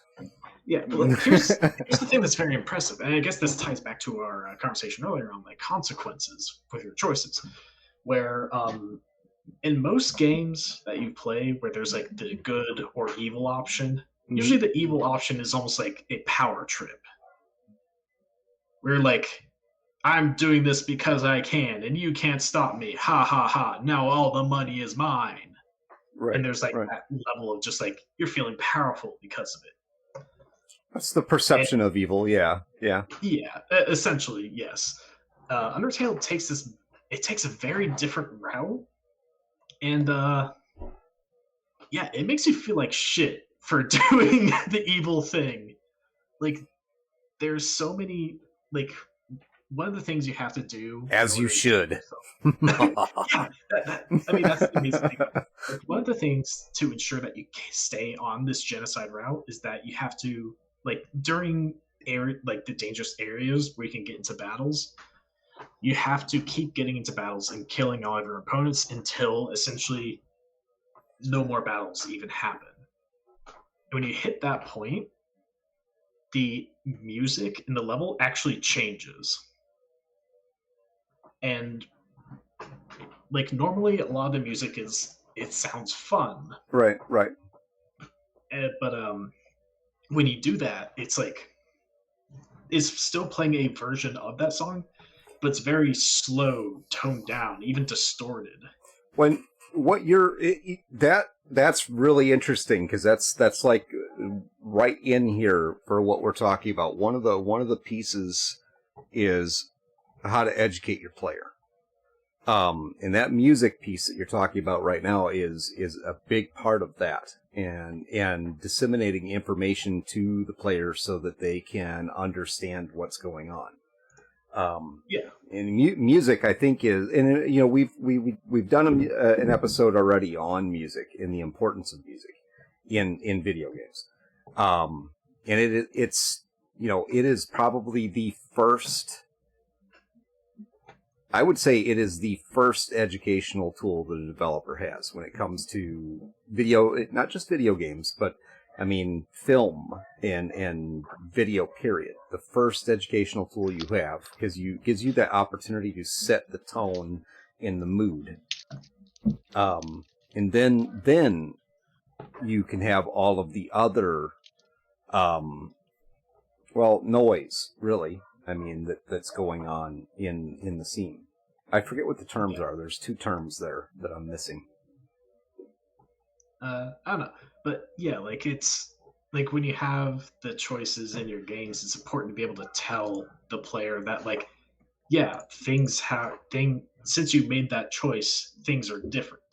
Yeah, well, here's the thing that's very impressive, and I guess this ties back to our conversation earlier on like consequences with your choices, where in most games that you play where there's like the good or evil option, usually the evil option is almost like a power trip, where like I'm doing this because I can, and you can't stop me. Ha ha ha! Now all the money is mine. Right. And there's like that level of just like you're feeling powerful because of it. That's the perception of evil, yeah. Yeah, essentially, yes. Undertale takes a very different route, and it makes you feel like shit for doing the evil thing. Like, there's so many, like, one of the things you have to do... As you should. Yeah, I mean, that's the amazing thing. Like, one of the things to ensure that you stay on this genocide route is that you have to, like, during the dangerous areas where you can get into battles, you have to keep getting into battles and killing all of your opponents until essentially no more battles even happen. And when you hit that point, the music in the level actually changes. And like normally a lot of the music it sounds fun. Right. But when you do that, it's still playing a version of that song, but it's very slow, toned down, even distorted. When what you're that's really interesting, because that's like right in here for what we're talking about. One of the pieces is how to educate your player. And that music piece that you're talking about right now is a big part of that, and disseminating information to the player so that they can understand what's going on. And music, I think, is, and we've done an episode already on music and the importance of music in video games. And it's it is probably the first. I would say it is the first educational tool that a developer has when it comes to video, not just video games, but I mean, film and video, period. The first educational tool you have, because gives you that opportunity to set the tone and the mood. And then you can have all of the other, noise, really. I mean, that's going on in the scene. I forget what the terms are. There's 2 terms there that I'm missing. I don't know. But yeah, like it's like when you have the choices in your games, it's important to be able to tell the player that, like, yeah, since you made that choice, things are different.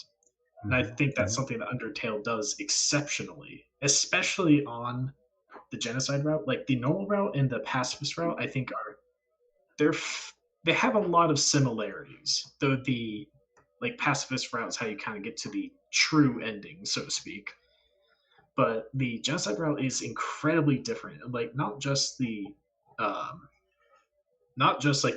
And I think that's something that Undertale does exceptionally, especially on the genocide route. Like the normal route and the pacifist route, I think they have a lot of similarities. Though the pacifist route is how you kind of get to the true ending, so to speak. But the genocide route is incredibly different. Like not just like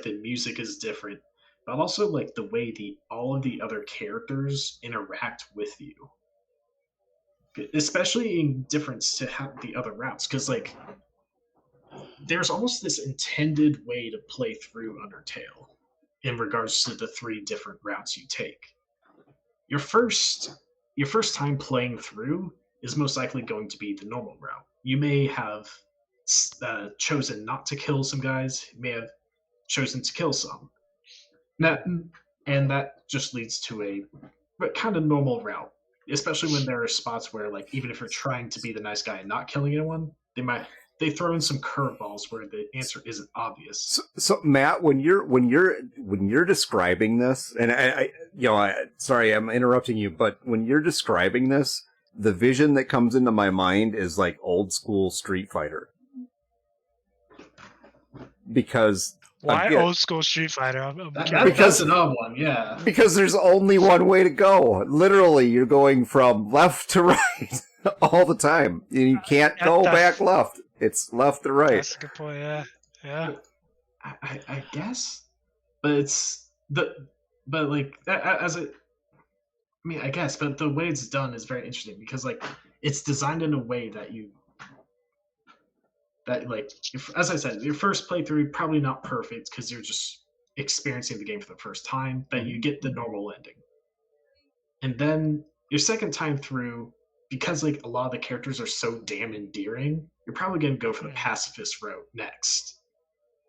the music is different, but also like the way all of the other characters interact with you, especially in difference to the other routes, because like there's almost this intended way to play through Undertale in regards to the 3 different routes you take. Your first time playing through is most likely going to be the normal route. You may have chosen not to kill some guys. You may have chosen to kill some. And that just leads to a kind of normal route, especially when there are spots where, like, even if you're trying to be the nice guy and not killing anyone, they throw in some curveballs where the answer isn't obvious. So Matt, when you're describing this, and I sorry, I'm interrupting you, but when you're describing this, the vision that comes into my mind is like old school Street Fighter. Because why old school Street Fighter? That's an odd one, yeah. Because there's only one way to go. Literally, you're going from left to right all the time. You can't go back left. It's left to right. That's a good point. Yeah. I guess, but I guess, but the way it's done is very interesting because like it's designed in a way as I said, your first playthrough probably not perfect because you're just experiencing the game for the first time, but you get the normal ending. And then your second time through, because like a lot of the characters are so damn endearing, you're probably going to go for the pacifist route next.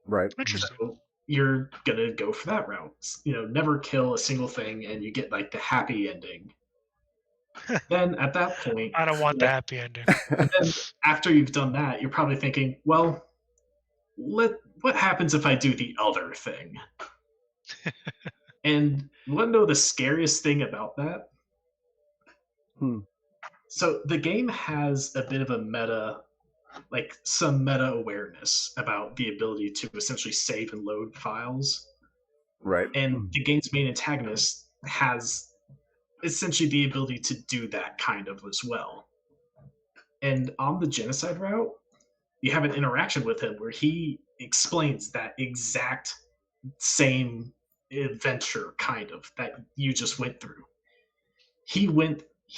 Right. Interesting. So you're going to go for that route. Never kill a single thing and you get like the happy ending. Then at that point, I don't want the happy ending. And then after you've done that, you're probably thinking, well, what happens if I do the other thing? And you want to know the scariest thing about that? So the game has a bit of some meta awareness about the ability to essentially save and load files. Right. And the game's main antagonist has essentially the ability to do that kind of as well. And on the genocide route, you have an interaction with him where he explains that exact same adventure kind of that you just went through. He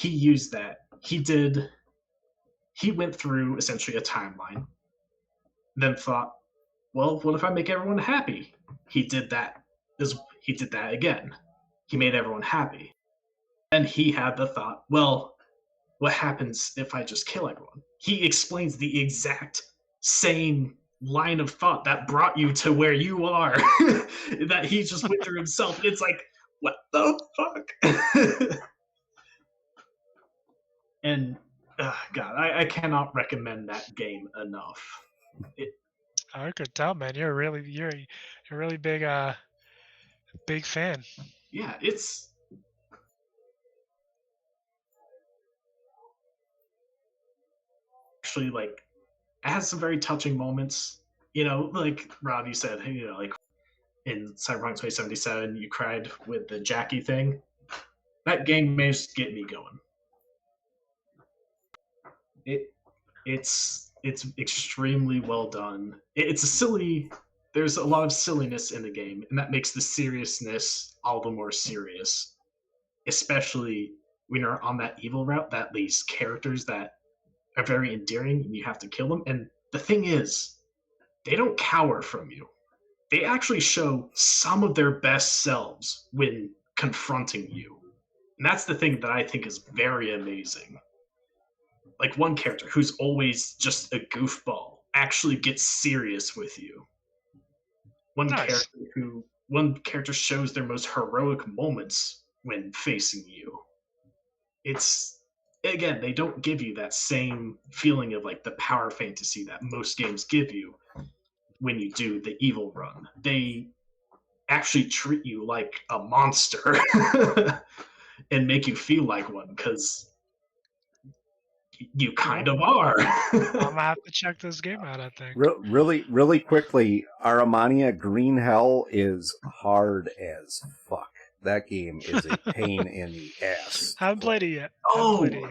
used that. He went through essentially a timeline, then thought, well, what if I make everyone happy? He did that again. He made everyone happy. And he had the thought, well, what happens if I just kill everyone? He explains the exact same line of thought that brought you to where you are that he just went through himself. It's like, what the fuck? I cannot recommend that game enough. I could tell, man. You're a really big fan. Yeah, it's actually like it has some very touching moments. Like Rob, you said, like in Cyberpunk 2077, you cried with the Jackie thing. That game managed to get me going. It's extremely well done. It's a silly. There's a lot of silliness in the game, and that makes the seriousness all the more serious. Especially when you're on that evil route, that leads characters that are very endearing, and you have to kill them. And the thing is, they don't cower from you. They actually show some of their best selves when confronting you. And that's the thing that I think is very amazing. Like one character who's always just a goofball actually gets serious with you. Nice. One character shows their most heroic moments when facing you. It's again, they don't give you that same feeling of like the power fantasy that most games give you when you do the evil run. They actually treat you like a monster and make you feel like one because you kind of are. I'm gonna have to check this game out, I think. Really quickly, Aramania Green Hell is hard as fuck. That game is a pain in the ass. Haven't played it yet. Okay,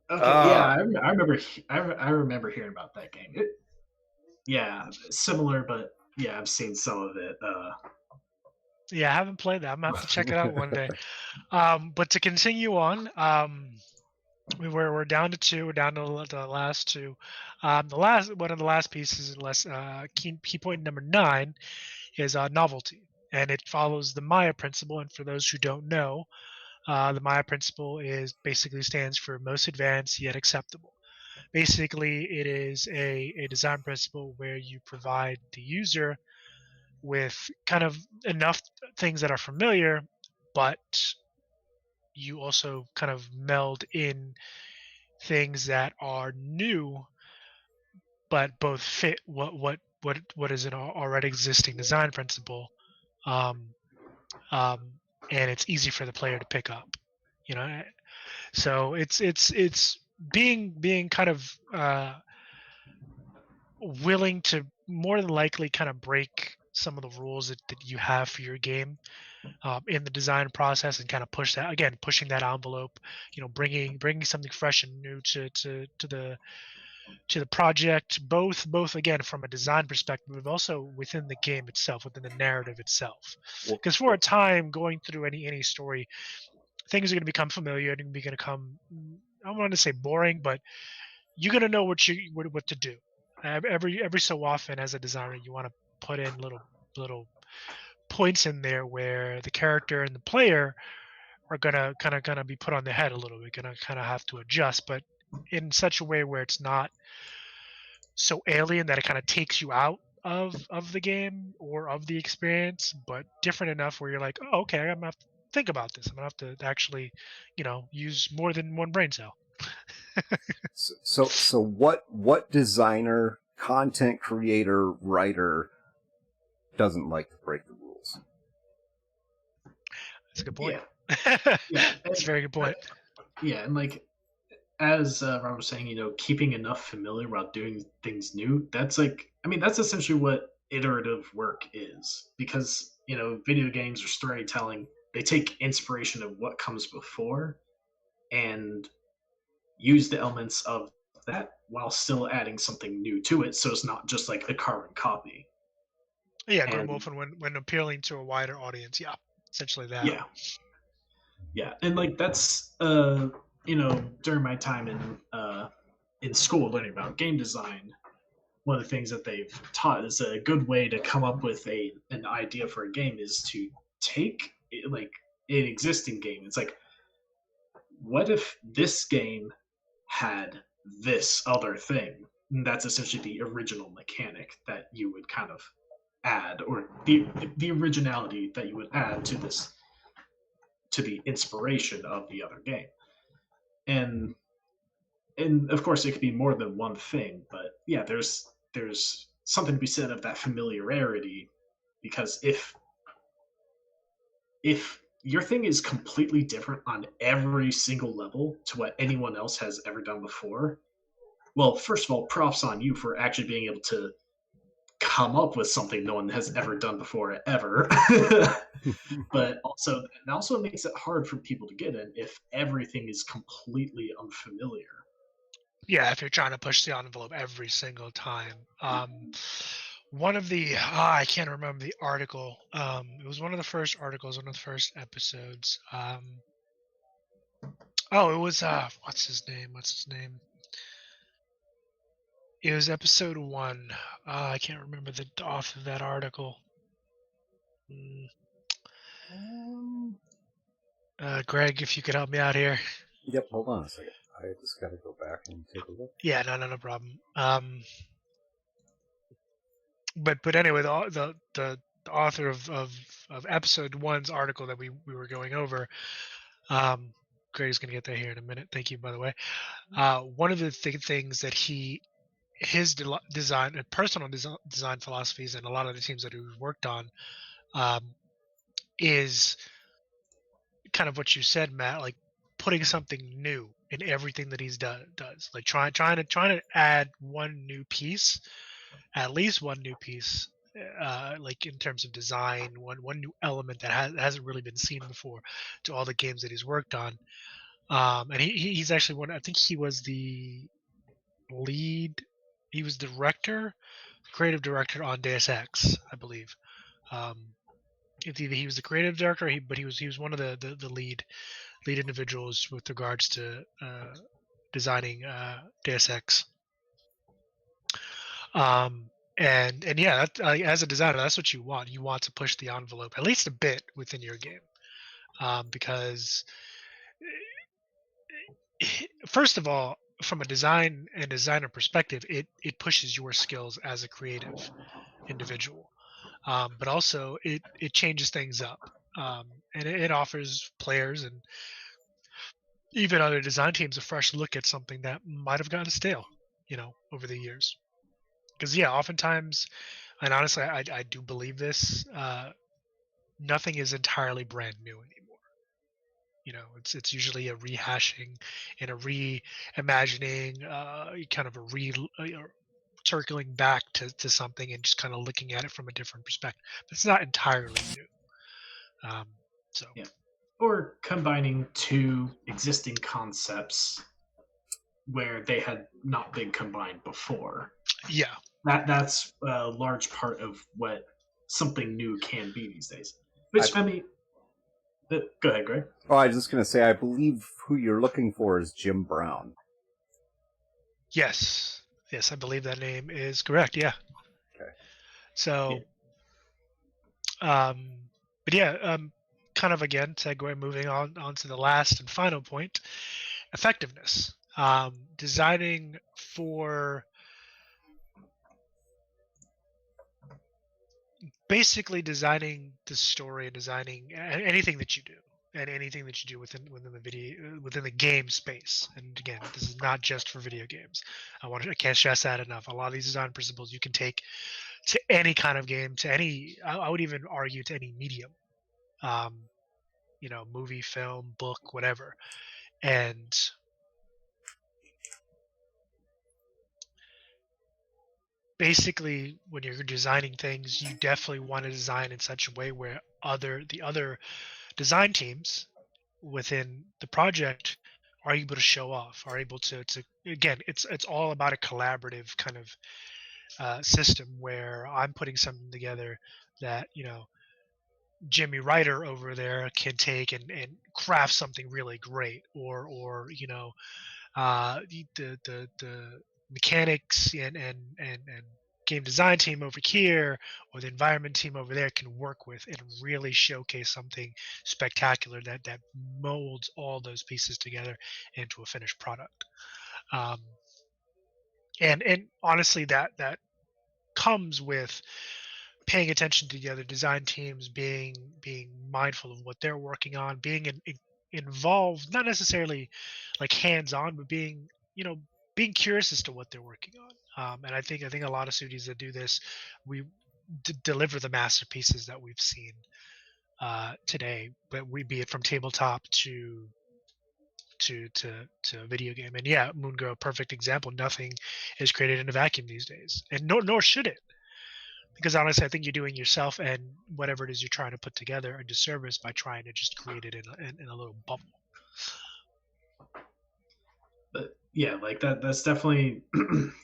yeah, I remember hearing about that game. Yeah, similar, but yeah, I've seen some of it. Yeah, I haven't played that. I'm gonna have to check it out one day. But to continue on, we're down to two. We're down to the last two. One of the last pieces, key point number 9, is novelty, and it follows the Maya principle. And for those who don't know, the Maya principle basically stands for most advanced yet acceptable. Basically, it is a design principle where you provide the user with kind of enough things that are familiar, but you also kind of meld in things that are new, but both fit what is an already existing design principle, um, and it's easy for the player to pick up. So it's being kind of willing to more than likely kind of break some of the rules that you have for your game in the design process and kind of pushing that envelope, bringing something fresh and new to the project, both again from a design perspective, but also within the game itself, within the narrative itself. Because for a time, going through any story, things are going to become familiar and going to become, I don't want to say boring, but you're going to know what to do. Every so often, as a designer, you want to put in little points in there where the character and the player are gonna kind of be put on their head a little bit, gonna kind of have to adjust, but in such a way where it's not so alien that it kind of takes you out of the game or of the experience, but different enough where you're like, oh, okay, I'm gonna have to think about this. I'm gonna have to actually, use more than one brain cell. So what designer, content creator, writer doesn't like to break the rules? That's a good point. Yeah, that's a very good point. Yeah, and like as Ron was saying, keeping enough familiar while doing things new. That's essentially what iterative work is, because video games or storytelling, they take inspiration of what comes before and use the elements of that while still adding something new to it, so it's not just like a carbon copy. Yeah, Grim Wolfen when appealing to a wider audience. Yeah, essentially that. Yeah, and like that's during my time in school learning about game design, one of the things that they've taught is a good way to come up with an idea for a game is to take like an existing game. It's like, what if this game had this other thing? And that's essentially the original mechanic that you would kind of add, or the originality that you would add to the inspiration of the other game. And and of course it could be more than one thing, but yeah, there's something to be said of that familiarity, because if your thing is completely different on every single level to what anyone else has ever done before, well, first of all, props on you for actually being able to come up with something no one has ever done before ever. But also, it also makes it hard for people to get in if everything is completely unfamiliar. Yeah, if you're trying to push the envelope every single time. One of the I can't remember the article. It was one of the first articles, one of the first episodes. Oh, it was what's his name? What's his name? It was episode 1. I can't remember the author of that article. Greg, if you could help me out here. Yep, hold on a second. I just got to go back and take a look. Yeah, no problem. But anyway, the author of episode 1's article that we were going over, Greg's gonna get there here in a minute. Thank you, by the way. One of the things that his design and personal design philosophies and a lot of the teams that he's worked on is kind of what you said, Matt, like putting something new in everything that he's does. Like trying to add one new piece, at least one new piece, like in terms of design, one new element that hasn't really been seen before to all the games that he's worked on. And he's actually one. I think he was the lead. He was director, creative director on Deus Ex, I believe. It's either he was the creative director, but he was one of the lead individuals with regards to designing Deus Ex. And yeah, as a designer, that's what you want. You want to push the envelope at least a bit within your game, because first of all, from a designer perspective, it pushes your skills as a creative individual, but also it changes things up, and it offers players and even other design teams a fresh look at something that might have gotten stale, over the years. Because yeah, oftentimes, and honestly, I do believe this. Nothing is entirely brand new anymore. It's usually a rehashing and a reimagining, kind of circling back to something and just kind of looking at it from a different perspective. It's not entirely new. So Yeah. Or combining two existing concepts where they had not been combined before. Yeah. That's a large part of what something new can be these days. Which, I mean, go ahead, Greg. Oh, I was just going to say, I believe who you're looking for is Jim Brown. Yes, I believe that name is correct. Yeah. Okay. So, but yeah, kind of again, segue, moving on to the last and final point, effectiveness. Designing for basically designing the story and designing anything that you do and anything that you do within the game space. And again, this is not just for video games. I can't stress that enough. A lot of these design principles you can take to any kind of game, to any, I would even argue to any medium, movie, film, book, whatever. And basically, when you're designing things, you definitely want to design in such a way where the other design teams within the project are able to show off, are able to again, it's all about a collaborative kind of system where I'm putting something together that Jimmy Ryder over there can take and craft something really great, or the mechanics and game design team over here or the environment team over there can work with and really showcase something spectacular that molds all those pieces together into a finished product. And honestly, that comes with paying attention to the other design teams, being mindful of what they're working on, being involved, not necessarily like hands-on, but being being curious as to what they're working on. And I think a lot of studios that do this, we deliver the masterpieces that we've seen today, but we be it from tabletop to video game. And yeah, Moon Girl, perfect example. Nothing is created in a vacuum these days, and nor should it. Because honestly, I think you're doing yourself and whatever it is you're trying to put together a disservice by trying to just create it in a little bubble. But yeah, like that's definitely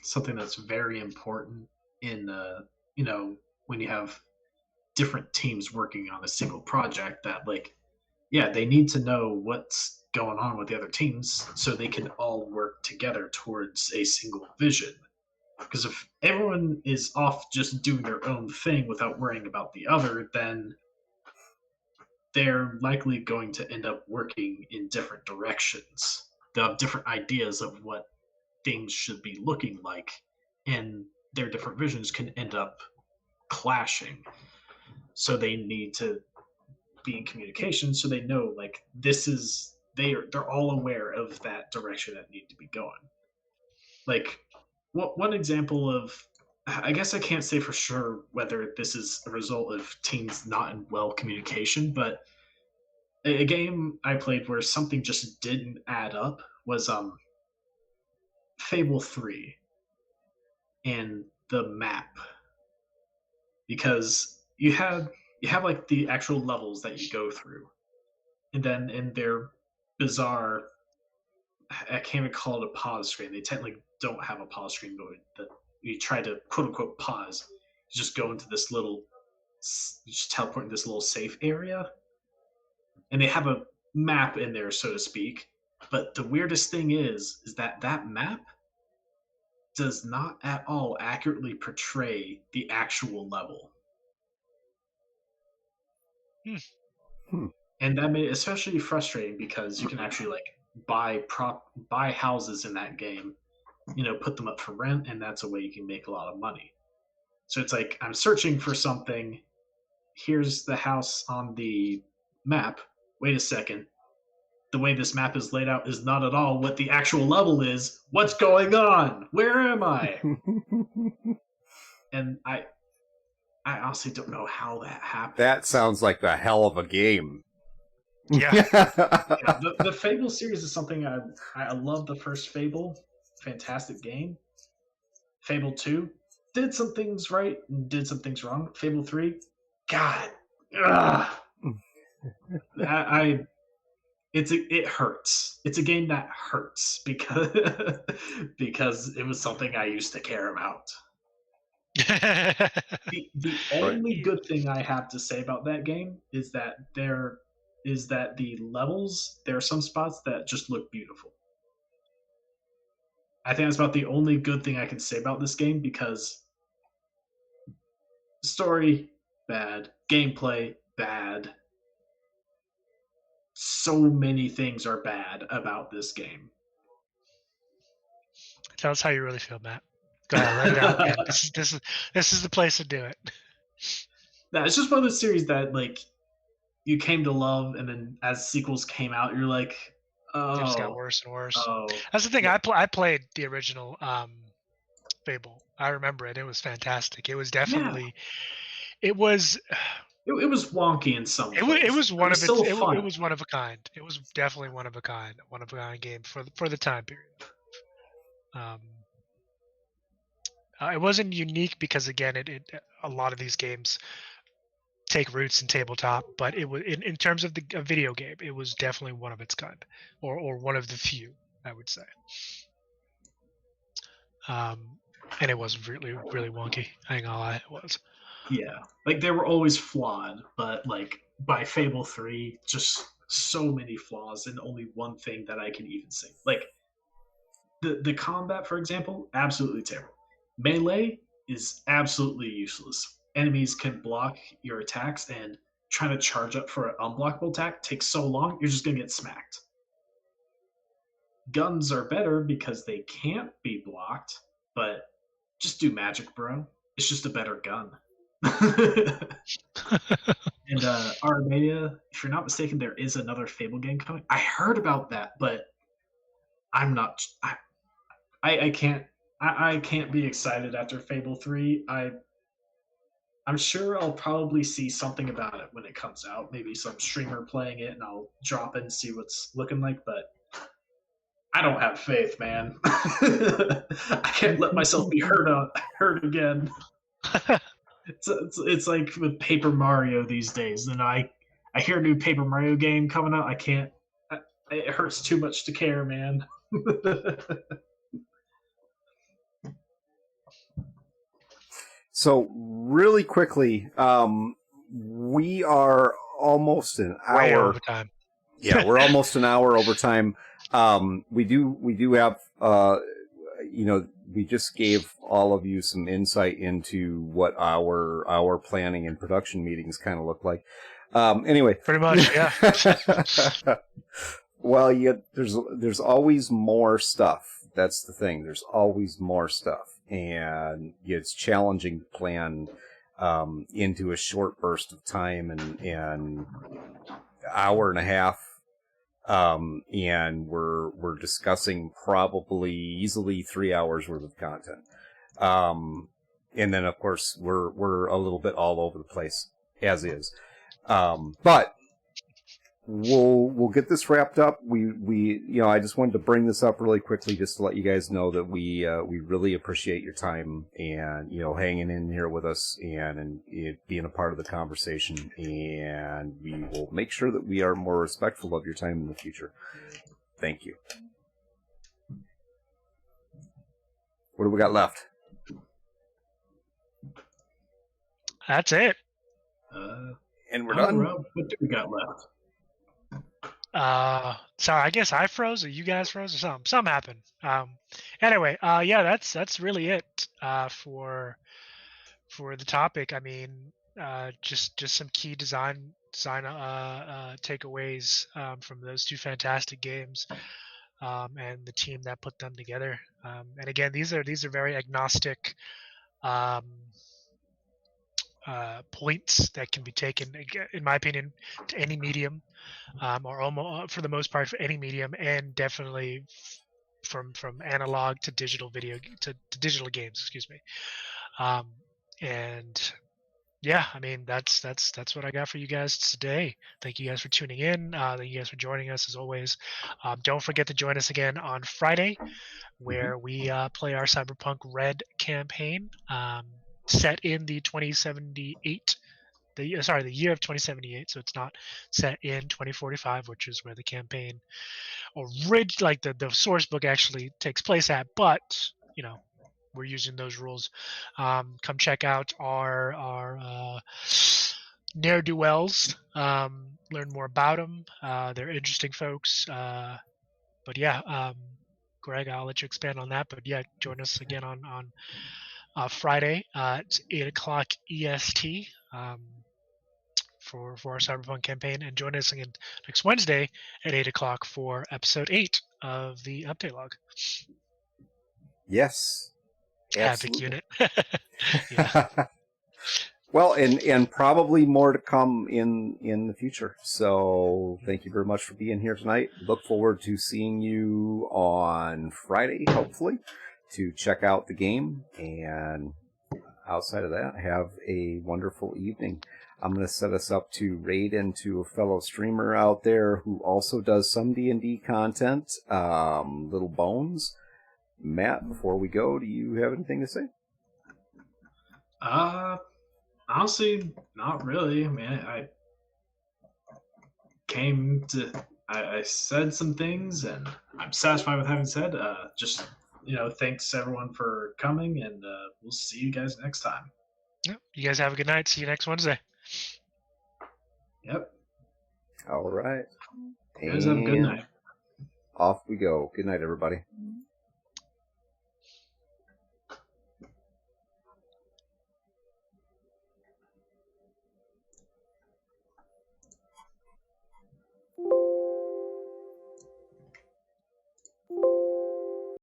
something that's very important in when you have different teams working on a single project, that like, yeah, they need to know what's going on with the other teams so they can all work together towards a single vision. Because if everyone is off just doing their own thing without worrying about the other, then they're likely going to end up working in different directions. They'll have different ideas of what things should be looking like, and their different visions can end up clashing. So they need to be in communication so they know, like, they're all aware of that direction that need to be going. Like, one example of, I guess I can't say for sure whether this is a result of teams not in well communication, but a game I played where something just didn't add up was Fable 3 and the map. Because you have like the actual levels that you go through, and then in their bizarre, I can't even call it a pause screen. They technically don't have a pause screen, but you try to quote unquote pause. You just go into this little, you just teleport in this little safe area, and they have a map in there, so to speak. But the weirdest thing is that map does not at all accurately portray the actual level. And that made it especially frustrating because you can actually like buy houses in that game, put them up for rent, and that's a way you can make a lot of money. So it's like, I'm searching for something. Here's the house on the map. Wait a second. The way this map is laid out is not at all what the actual level is. What's going on? Where am I? And I honestly don't know how that happened. That sounds like the hell of a game. Yeah. The Fable series is something I love. The first Fable, fantastic game. Fable 2 did some things right and did some things wrong. Fable 3, God, it hurts. It's a game that hurts because it was something I used to care about. The only good thing I have to say about that game is that the levels, there are some spots that just look beautiful. I think that's about the only good thing I can say about this game, because story, bad. Gameplay, bad. So many things are bad about this game. Tell us how you really feel, Matt. Go ahead, let it out, man. This is the place to do it. No, it's just one of those series that like you came to love, and then as sequels came out, you're like, oh, it just got worse and worse. Oh, that's the thing. Yeah. I played the original Fable. I remember it. It was fantastic. It was definitely. Yeah. It was wonky in some ways. It was one of its. Fun. It was one of a kind. It was definitely one of a kind game for the time period. It wasn't unique because again, it a lot of these games take roots in tabletop, but it was in terms of a video game, it was definitely one of its kind, or one of the few, I would say. And it was really really wonky. I ain't gonna lie, it was. Yeah, like they were always flawed, but like by Fable 3, just so many flaws, and only one thing that I can even say. Like the combat, for example, absolutely terrible. Melee is absolutely useless. Enemies can block your attacks, and trying to charge up for an unblockable attack takes so long, you're just going to get smacked. Guns are better because they can't be blocked, but just do magic, bro. It's just a better gun. And Armenia, if you're not mistaken, there is another Fable game coming. I heard about that, but I'm not I can't I can't be excited after Fable 3. I'm sure I'll probably see something about it when it comes out. Maybe some streamer playing it, and I'll drop in and see what's looking like. But I don't have faith, man. I can't let myself be hurt again. It's like with Paper Mario these days. And I hear a new Paper Mario game coming out. I can't. It hurts too much to care, man. So really quickly, we are almost an Way hour. over time. Yeah, we're almost an hour over time. We do have, we just gave all of you some insight into what our planning and production meetings kind of look like. Anyway, Pretty much, yeah. Well, there's always more stuff. That's the thing. There's always more stuff, and it's challenging to plan into a short burst of time and hour and a half. And we're discussing probably easily 3 hours worth of content. And then of course we're a little bit all over the place as is. But we'll get this wrapped up. We I just wanted to bring this up really quickly just to let you guys know that we really appreciate your time and hanging in here with us and being a part of the conversation, and we will make sure that we are more respectful of your time in the future. Thank you. What do we got left? That's it. And we're done. Rob, what do we got left? Sorry, I guess I froze or you guys froze or something. Something happened. Anyway, yeah, that's really it for the topic. I mean, just some key design takeaways from those two fantastic games, and the team that put them together. And again, these are very agnostic points that can be taken, in my opinion, to any medium, or almost for the most part for any medium, and definitely from analog to digital to digital games. Excuse me. And yeah, I mean that's what I got for you guys today. Thank you guys for tuning in. Thank you guys for joining us as always. Don't forget to join us again on Friday, where we play our Cyberpunk Red campaign. Set in the 2078, the year of 2078, so it's not set in 2045, which is where the campaign, or like the source book actually takes place at. But we're using those rules. Come check out our ne'er-do-wells. Learn more about them. They're interesting folks. But yeah, Greg, I'll let you expand on that. But yeah, join us again on Friday at 8 o'clock EST for our Cyberpunk campaign, and join us again next Wednesday at 8 o'clock for episode 8 of the update log. Yes. Havoc unit. Well, and probably more to come in the future. So thank you very much for being here tonight. Look forward to seeing you on Friday, hopefully, to check out the game, and outside of that, have a wonderful evening. I'm going to set us up to raid into a fellow streamer out there who also does some D&D content, Little Bones. Matt, before we go, do you have anything to say? Honestly, not really. I mean, I said some things, and I'm satisfied with having said. Just thanks everyone for coming, and we'll see you guys next time. Yep. You guys have a good night. See you next Wednesday. Yep. All right. You guys have a good night. Off we go. Good night, everybody.